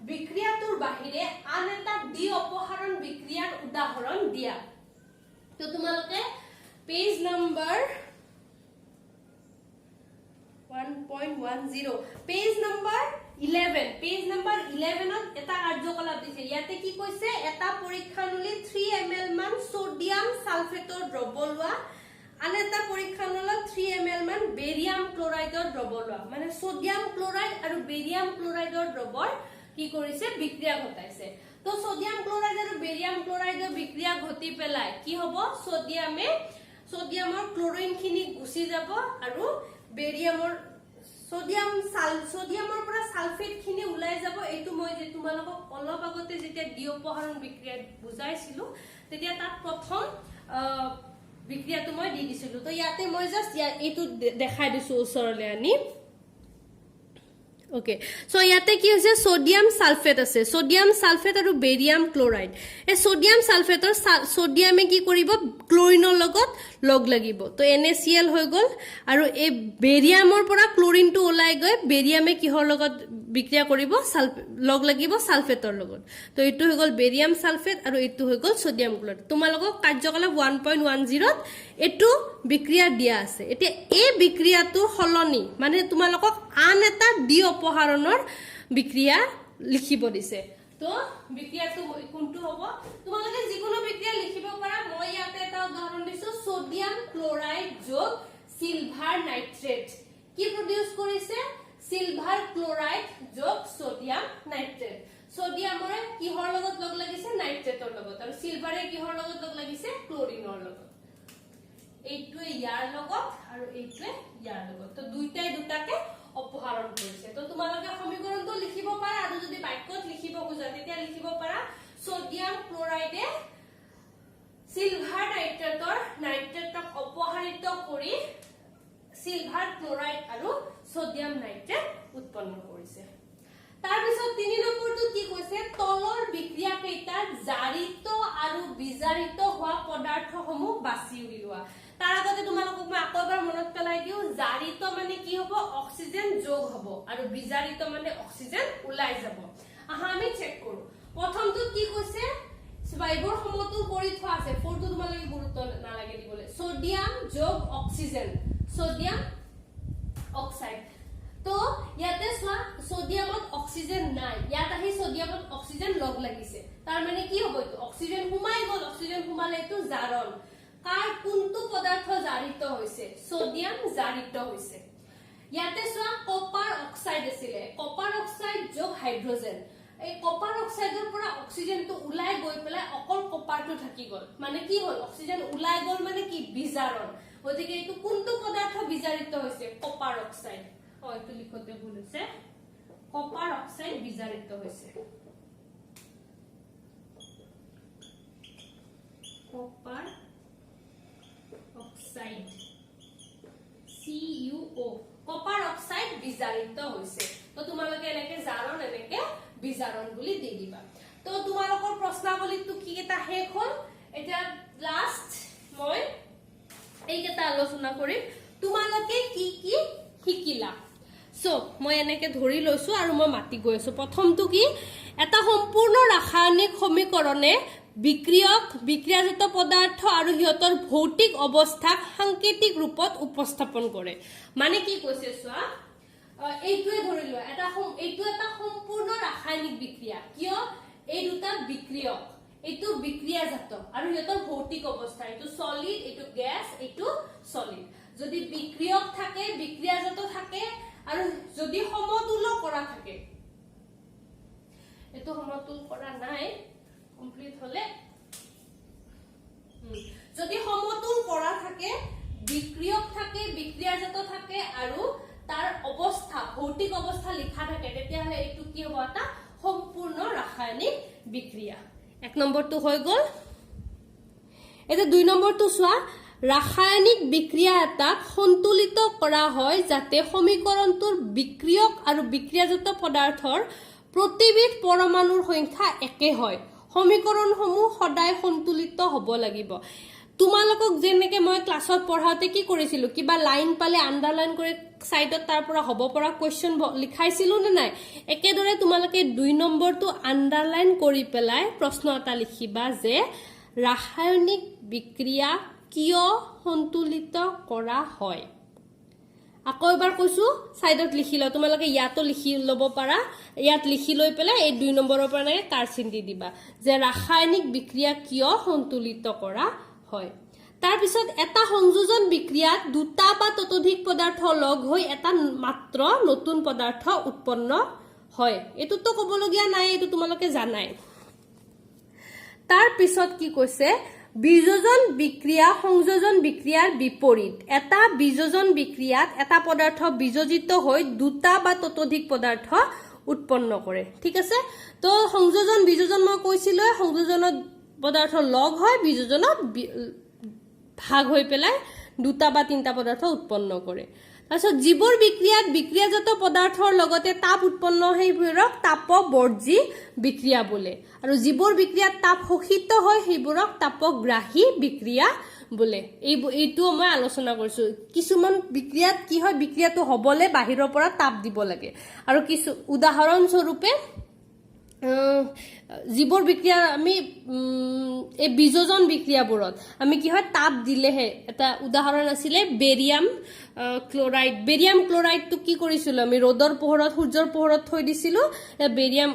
বিক্ৰিয়াটোৰ বাহিৰে আন এটা দ্বি অপসাৰণ বিক্ৰিয়াৰ উদাহৰণ দিয়া তো তোমালোকে page number 1.10 page number 11 page number 11 ত এটা কাৰ্যকলাপ দিছে ইয়াতে কি কৈছে এটা পৰীক্ষানলী 3 ml মান সোডিয়াম সালফেটৰ দ্ৰৱ লোৱা আন এটা পৰীক্ষানলীত 3 ml মান বেৰিয়াম ক্লোৰাইডৰ দ্ৰৱ লোৱা মানে সোডিয়াম ক্লোৰাইড আৰু বেৰিয়াম ক্লোৰাইডৰ দ্ৰৱৰ কি কৰিছে বিক্ৰিয়া ঘটাইছে তো সোডিয়াম ক্লোৰাইড আৰু বেৰিয়াম ক্লোৰাইডৰ বিক্ৰিয়া ঘটি পেলাই কি হ'ব সোডিয়ামৰ ক্লোৰিন খিনি গুচি যাব আৰু বেৰিয়ামৰ সোডিয়ামৰ পৰা সালফেট খিনি উলাই যাব এইটো মই যে তোমালোকক অলপ আগতে যেতিয়া দ্বি অপসাৰণ বিক্ৰিয়া বুজাইছিলো তেতিয়া তাত প্ৰথম বিক্ৰিয়াটো মই দি দিছিলো তো ইয়াতে মই জাস্ট এইটো দেখাই দিছো ওচৰলৈ আনি Okay, so ইয়াতে কি হৈছে সোডিয়াম সালফেট আছে সোডিয়াম সালফেট আৰু বেৰিয়াম ক্লোৰাইড এই সোডিয়াম সালফেটৰ সোডিয়ামে কি কৰিব ক্লোৰিনৰ লগত লগ লাগিব তো NaCl হৈ গল আৰু এই বেৰিয়ামৰ পৰা ক্লোৰিনটো ওলাই গৈ বেৰিয়ামে কিহৰ লগত বিক্ৰিয়া কৰিব লগ লাগিব সালফেটৰ লগত তো এইটো হৈ গল বেৰিয়াম সালফেট আৰু এইটো হৈ গল সোডিয়াম ক্লোৰাইড তোমালোকক কাৰ্যকলাপ 1.10 ত এটো বিক্ৰিয়া দিয়া আছে এতিয়া এই বিক্ৰিয়াটো হলনি মানে তোমালোকক আন এটা দ্বি অপসাৰণৰ বিক্ৰিয়া লিখিব দিছে তো বিক্ৰিয়াটো কোনটো হ'ব তোমালোকে যিকোনো বিক্ৰিয়া লিখিব পাৰা মই ইয়াতে এটা উদাহৰণ দিছো সোডিয়াম ক্লোৰাইড যোগ সিলভাৰ নাইট্ৰেট কি প্ৰডিউস কৰিছে সিলভাৰ ক্লোৰাইড যোগ সোডিয়াম নাইট্ৰেট সোডিয়ামৰে কিহৰ লগত লগ লাগিছে নাইট্ৰেটৰ লগত আৰু সিলভাৰে কিহৰ লগত লগ লাগিছে ক্লোৰিনৰ লগত এইটোৱে ইয়াৰ লগত আৰু এইটোৱে ইয়াৰ লগত তো দুইটাই দুটাকে অপসাৰণ কৰিছে তো তোমালোকে সমীকৰণটো লিখিব পাৰা আৰু যদি বাক্যত লিখিব খোজা তেতিয়া লিখিব পাৰা সোডিয়াম ক্লোৰাইডে সিলভাৰ নাইট্ৰেটক অপসাৰিত কৰি সিলভাৰ ক্লোৰাইড আৰু সোডিয়াম নাইট্ৰেট উৎপন্ন কৰিছে তাৰ পিছত 3 নম্বৰটো কি কৈছে তলৰ বিক্ৰিয়া কেইটাৰ জাৰিত আৰু বিজাৰিত হোৱা পদাৰ্থসমূহ বাছি উলিওৱা তাৰ আগতে তোমালোকক মই আকৌ এবাৰ মনত পেলাই দিও জাৰিত মানে কি হ'ব অক্সিজেন যোগ হ'ব আৰু বিজাৰিত মানে অক্সিজেন ওলাই যাব আহা আমি চেক কৰো প্ৰথমটো কি কৈছে স্বাইবৰ সমতুল কৰি থোৱা আছে ফৰটো তোমালোকে গুৰুত্ব নালাগে দিবলৈ সোডিয়াম যোগ অক্সিজেন সোডিয়াম অক্সাইড তো ইয়াতে সোয়া সোডিয়ামত অক্সিজেন নাই ইয়াত আহি সোডিয়ামত অক্সিজেন লগ লাগিছে তাৰ মানে কি হ'ব এইটো অক্সিজেন হুমাই গল অক্সিজেন হুমালে এইটো জাৰণ কাৰ কোনটো পদাৰ্থ জাৰিত হৈছে সোডিয়াম জাৰিত হৈছে ইয়াতে সোয়া কপাৰ অক্সাইড আছিল কপাৰ অক্সাইড যোগ হাইড্ৰোজেন এই কপাৰ অক্সাইডৰ পৰা অক্সিজেনটো উলাই গৈ পেলাই অকল কপাৰটো থাকি গল মানে কি হল অক্সিজেন উলাই গল মানে কি বিজাৰণ গতিকে এইটো কোনটো পদাৰ্থ বিজাৰিত হৈছে কপাৰ অক্সাইড হয়তো লিখতে ভুল হৈছে কপাৰ অক্সাইড বিজাৰিত হৈছে copper oxide CuO copper oxide বিজাৰিত হৈছে তো তোমালোকে এনেকে জাৰণ এনেকে বিজাৰণ বুলি দি দিবা তো তোমালোকৰ প্ৰশ্নাৱলীটো কি এটা শেষ হল এটা লাষ্ট মই এইকেটা আলোচনা কৰিম তোমালোকে কি কি শিকিলা সো মই এনেকে ধৰি লৈছো আৰু মই মাতি গৈ আছো প্ৰথমটো কি এটা সম্পূৰ্ণ ৰাসায়নিক সমীকৰণে বিক্ৰিয়াজাত পদাৰ্থ আৰু হিয়তৰ ভৌতিক অৱস্থাক সাংকেতিক ৰূপত উপস্থাপন কৰে মানে কি কৈছে সোৱা এইটোৱে ধৰি লোৱা এইটো এটা সম্পূৰ্ণ ৰাসায়নিক বিক্ৰিয়া কিয় এই দুটা বিক্ৰিয়ক এইটো বিক্ৰিয়াজাত আৰু হিয়তৰ ভৌতিক অৱস্থা এইটো সলিড এইটো গ্যাস এইটো সলিড যদি বিক্ৰিয়ক থাকে বিক্ৰিয়াজাত থাকে আৰু যদি সমতুল কৰা থাকে এটো সমতুল কৰা নাই কমপ্লিট হলে যদি সমতুল কৰা থাকে বিক্ৰিয়ক থাকে বিক্ৰিয়াজাত থাকে আৰু তাৰ অৱস্থা ভৌতিক অৱস্থা লিখা থাকে তেতিয়া হলে এটো কি হ'ব এটা সম্পূৰ্ণ ৰাসায়নিক বিক্ৰিয়া এক নম্বৰটো হৈ গল এটা দুই নম্বৰটো সোৱা ৰাসায়নিক বিক্ৰিয়া এটাক সন্তুলিত কৰা হয় যাতে সমীকৰণটোৰ বিক্ৰিয়ক আৰু বিক্ৰিয়াজাত পদাৰ্থৰ প্ৰতিবিধ পৰমাণুৰ সংখ্যা একে হয় সমীকৰণসমূহ সদায় সন্তুলিত হ'ব লাগিব তোমালোকক যেনেকে মই ক্লাছত পঢ়াওতে কি কৰিছিলো কিবা লাইন পালে আন্ডাৰলাইন কৰি সাইডত তাৰ পৰা হ'ব পৰা কোৱেশ্চন লিখাইছিলো নে নাই একেদৰে তোমালোকে 2 নম্বৰটো আন্ডাৰলাইন কৰি পেলাই প্ৰশ্ন এটা লিখিবা যে ৰাসায়নিক বিক্ৰিয়া কিয় সন্তুলিত কৰা হয় আকৌ এবাৰ কৈছো সাইডত লিখি ল তোমালোকে ইয়াতো লিখি লব পাৰা ইয়াত লিখি লৈ পেলাই এই 2 নম্বৰৰ পৰা নাই কাৰ চিন দি দিবা যে ৰাসায়নিক বিক্ৰিয়া কিয় সন্তুলিত কৰা হয় তাৰ পিছত এটা সংযোজন বিক্ৰিয়াত দুটা বা ততোধিক পদাৰ্থ লগ হৈ এটা মাত্ৰ নতুন পদাৰ্থ উৎপন্ন হয় এটো তো কবলগিয়া নাই এটো তোমালোকে জানাই তাৰ পিছত কি কৈছে বিযোজন বিক্ৰিয়া সংযোজন বিক্ৰিয়াৰ বিপৰীত এটা বিযোজন বিক্ৰিয়াত এটা পদাৰ্থ বিযোজিত হৈ দুটা বা ততোধিক পদাৰ্থ উৎপন্ন কৰে ঠিক আছে তো সংযোজন বিযোজন মই কৈছিল সংযোজনত পদাৰ্থ লগ হয় বিযোজনত ভাগ হৈ পেলাই দুটা বা তিনটা পদাৰ্থ উৎপন্ন কৰে তাৰছত জীৱৰ বিক্ৰিয়াত বিক্ৰিয়াজাত পদাৰ্থৰ লগতে তাপ উৎপন্ন হৈবোৰক তাপবৰ্জী বিক্ৰিয়া বোলে আৰু জীৱৰ বিক্ৰিয়াত তাপ শোষিত হয় সেইবোৰক তাপগ্ৰাহী বিক্ৰিয়া বোলে এইটো মই আলোচনা কৰিছো কিছুমান বিক্ৰিয়াত কি হয় বিক্ৰিয়াটো হবলে বাহিৰৰ পৰা তাপ দিব লাগে আৰু কিছু উদাহৰণ স্বৰূপে জীৱৰ বিক্ৰিয়া আমি এই বিযোজন বিক্ৰিয়াবোৰত আমি কি হয় তাপ দিলেহে এটা উদাহৰণ আছিল বেৰিয়াম ক্লোৰাইড তো কি কৰিছিল আমি ৰ'দৰ পোহৰত সূৰ্যৰ পোহৰত থৈ দিছিল বেৰিয়াম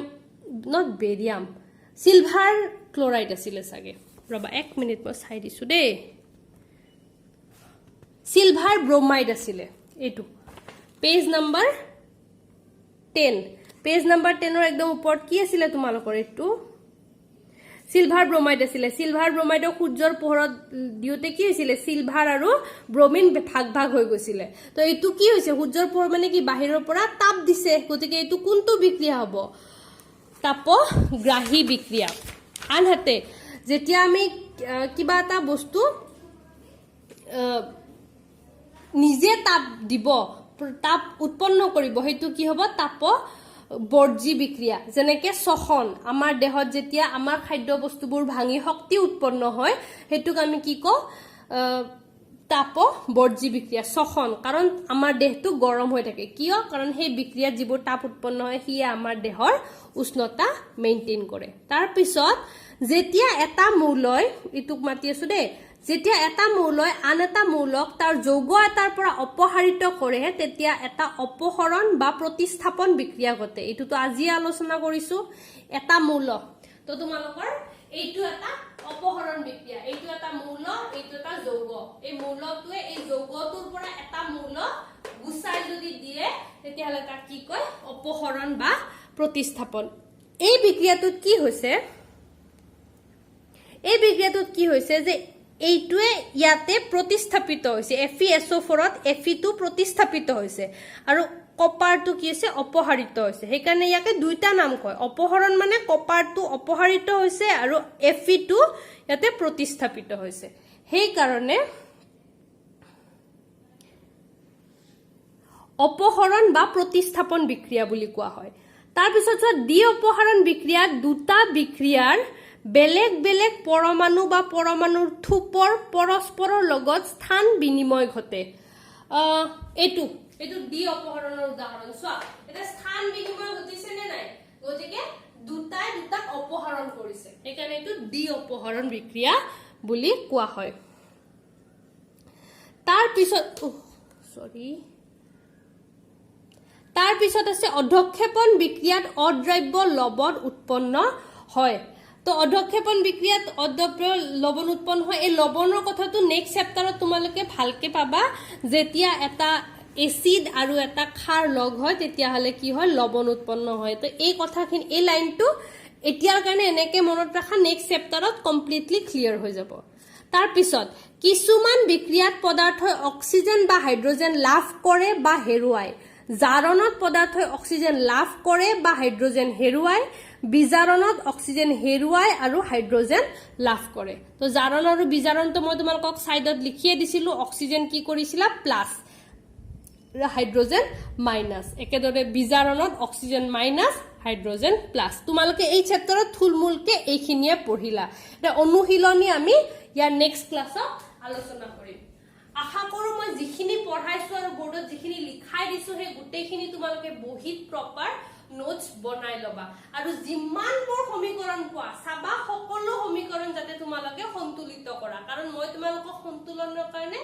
সিলভাৰ ক্লোৰাইড আছিল সাগে ৰবা 1 মিনিট মই চাই দিছো দে সিলভাৰ ব্ৰোমাইড আছিল এটো পেজ নম্বৰ 10 পেজ নম্বৰ 10 ৰ একদম ওপৰত কি আছিল তোমালোকৰ এটো সিলভাৰ ব্ৰোমাইড আছিল সিলভাৰ ব্ৰোমাইড সূৰ্যৰ পোহৰত দিওতে কি হৈছিল সিলভাৰ আৰু ব্ৰোমিন ভাগ হৈ গৈছিল তো এটো কি হৈছে সূৰ্যৰ পোহৰ মানে কি বাহিৰৰ পৰা তাপ দিছে গতিকে এটো কোনটো বিক্ৰিয়া হ'ব তাপগ্ৰাহী বিক্ৰিয়া আনহাতে যেতিয়া আমি কিবা এটা বস্তু নিজে তাপ দিব তাপ উৎপন্ন কৰিব হেতু কি হ'ব তাপবৰ্জী বিক্ৰিয়া যেনেকে শ্বসন আমাৰ দেহত যেতিয়া আমাৰ খাদ্য বস্তুবোৰ ভাঙি শক্তি উৎপন্ন হয় হেতুক আমি কি কও তাপবৰ্জী বিক্ৰিয়া শ্বসন কাৰণ আমাৰ দেহটো গৰম হৈ থাকে কিয় কাৰণ সেই বিক্ৰিয়াত যিবোৰ তাপ উৎপন্ন হয় হিয়া আমাৰ দেহৰ উষ্ণতা মেইনটেইন কৰে তাৰ পিছত যেতিয়া এটা মৌলয় ইতুক মাতি আছো দে যেতিয়া এটা মৌলয় আন এটা মৌলক তাৰ যৌগ এটাৰ পৰা অপসাৰিত কৰে তেতিয়া এটা অপহৰণ বা প্ৰতিস্থাপন বিক্ৰিয়া ঘটে এটো তো আজি আলোচনা কৰিছো এটা মৌল তো তোমালোকৰ এইটো এটা অপহৰণ বিক্ৰিয়া এইটো এটা মৌল এইটো এটা যৌগ এই মৌলটোৱে এই যৌগটোৰ পৰা এটা মৌল গুছাই যদি দিয়ে তেতিয়া হলে তাক কি কয় অপহৰণ বা প্ৰতিস্থাপন এই বিক্ৰিয়াটোত কি হৈছে যে এইটোৱে ইয়াতে প্ৰতিস্থাপিত হৈছে FeSO4 ত Fe2 প্ৰতিস্থাপিত হৈছে আৰু কপাৰটো কি হৈছে অপহাৰিত হৈছে সেইকাৰণে ইয়াকে দুইটা নাম কয় অপহৰণ মানে কপাৰটো অপহাৰিত হৈছে আৰু Fe2 ইয়াতে প্ৰতিস্থাপিত হৈছে সেই কাৰণে অপহৰণ বা প্ৰতিস্থাপন বিক্ৰিয়া বুলি কোৱা হয় তাৰ পিছত দ্বি অপহৰণ বিক্ৰিয়াত দুটা বিক্ৰিয়াৰ বেলেগ বেলেগ পৰমাণু বা পৰমাণুৰ থুপৰ পৰস্পৰৰ লগত স্থান বিনিময় ঘটে এটো দ্বি অপহৰণৰ উদাহৰণ চোৱা এটা স্থান বিনিময় ঘটিছে নে নাই গতিকে দুটাক অপহৰণ কৰিছে সেইকাৰণে এটো দ্বি অপহৰণ বিক্ৰিয়া বুলি কোৱা হয় তাৰ পিছত আছে অধক্ষেপণ বিক্ৰিয়াত অদ্ৰব্য লৱণ উৎপন্ন হয় তো অধক্ষেপণ বিক্ৰিয়াত অদ্ৰব্য লৱণ উৎপন্ন হয় এই লৱণৰ কথাটো নেক্সট চেপ্টাৰত তোমালোকে ভালকে পাবা যেতিয়া এটা এসিড আৰু এটা ক্ষাৰ লগ হয় তেতিয়া হলে কি হয় লৱণ উৎপন্ন হয় তো এই কথাখিনি এই লাইনটো এতিয়াৰ কাৰণে এনেকে মনত ৰাখা নেক্সট চেপ্টাৰত কমপ্লিটলি ক্লিয়াৰ হৈ যাব তাৰ পিছত কিছুমান বিক্ৰিয়াত পদাৰ্থই অক্সিজেন বা হাইড্ৰোজেন লাভ কৰে বা হেৰুৱায় জাৰণত পদাৰ্থই অক্সিজেন লাভ কৰে বা হাইড্ৰোজেন হেৰুৱায় বিজাৰণত অক্সিজেন হেৰুৱায় আৰু হাইড্ৰোজেন লাভ কৰে তো জাৰণ আৰু বিজাৰণটো মই তোমালোকক সাইডত লিখিয়ে দিছিলো অক্সিজেন কি কৰিছিলা প্লাস হাইড্ৰোজেন মাইনাস একেদৰে বিজাৰণত অক্সিজেন মাইনাস হাইড্ৰোজেন প্লাস তোমালোকে এই চেপ্টাৰত থুলমুলকে এইখিনিয়ে পঢ়িলা এটা অনুশীলনী আমি ইয়াৰ নেক্সট ক্লাছত আলোচনা কৰিম আশা কৰো মই যিখিনি পঢ়াইছো আৰু বোৰ্ডত যিখিনি লিখাই দিছো হে গুটেইখিনি তোমালোকে বহিত প্ৰপাৰ নোটস বনাই লবা আৰু যিমান বোৰ সমীকৰণ পোৱা সাবা সকলো সমীকৰণ যাতে তোমালোকে সন্তুলিত কৰা কাৰণ মই তোমালোকক সন্তুলনৰ কাৰণে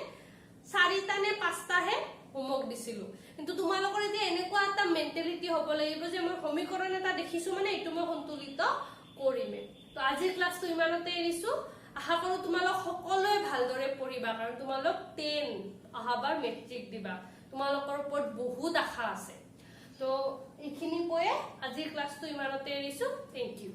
4টা নে 5টা হে হোমৱৰ্ক দিছিলো কিন্তু তোমালোকৰ এতিয়া এনেকুৱা এটা মেন্টালিটি হ'ব লাগিব যে মই সমীকৰণ এটা দেখিছো মানে এটো মই সন্তুলিত কৰিমে তো আজিৰ ক্লাছটো ইমানতে এৰিছো আশা কৰো তোমালোক সকলোৱে ভালদৰে পঢ়িবা কাৰণ তোমালোক 10 আহাবাৰ মেট্ৰিক দিবা তোমালোকৰ ওপৰত বহুত আশা আছে তো এইখিনি কৈয়ে আজিৰ ক্লাছটো ইমানতে এৰিছো থ্যাংক ইউ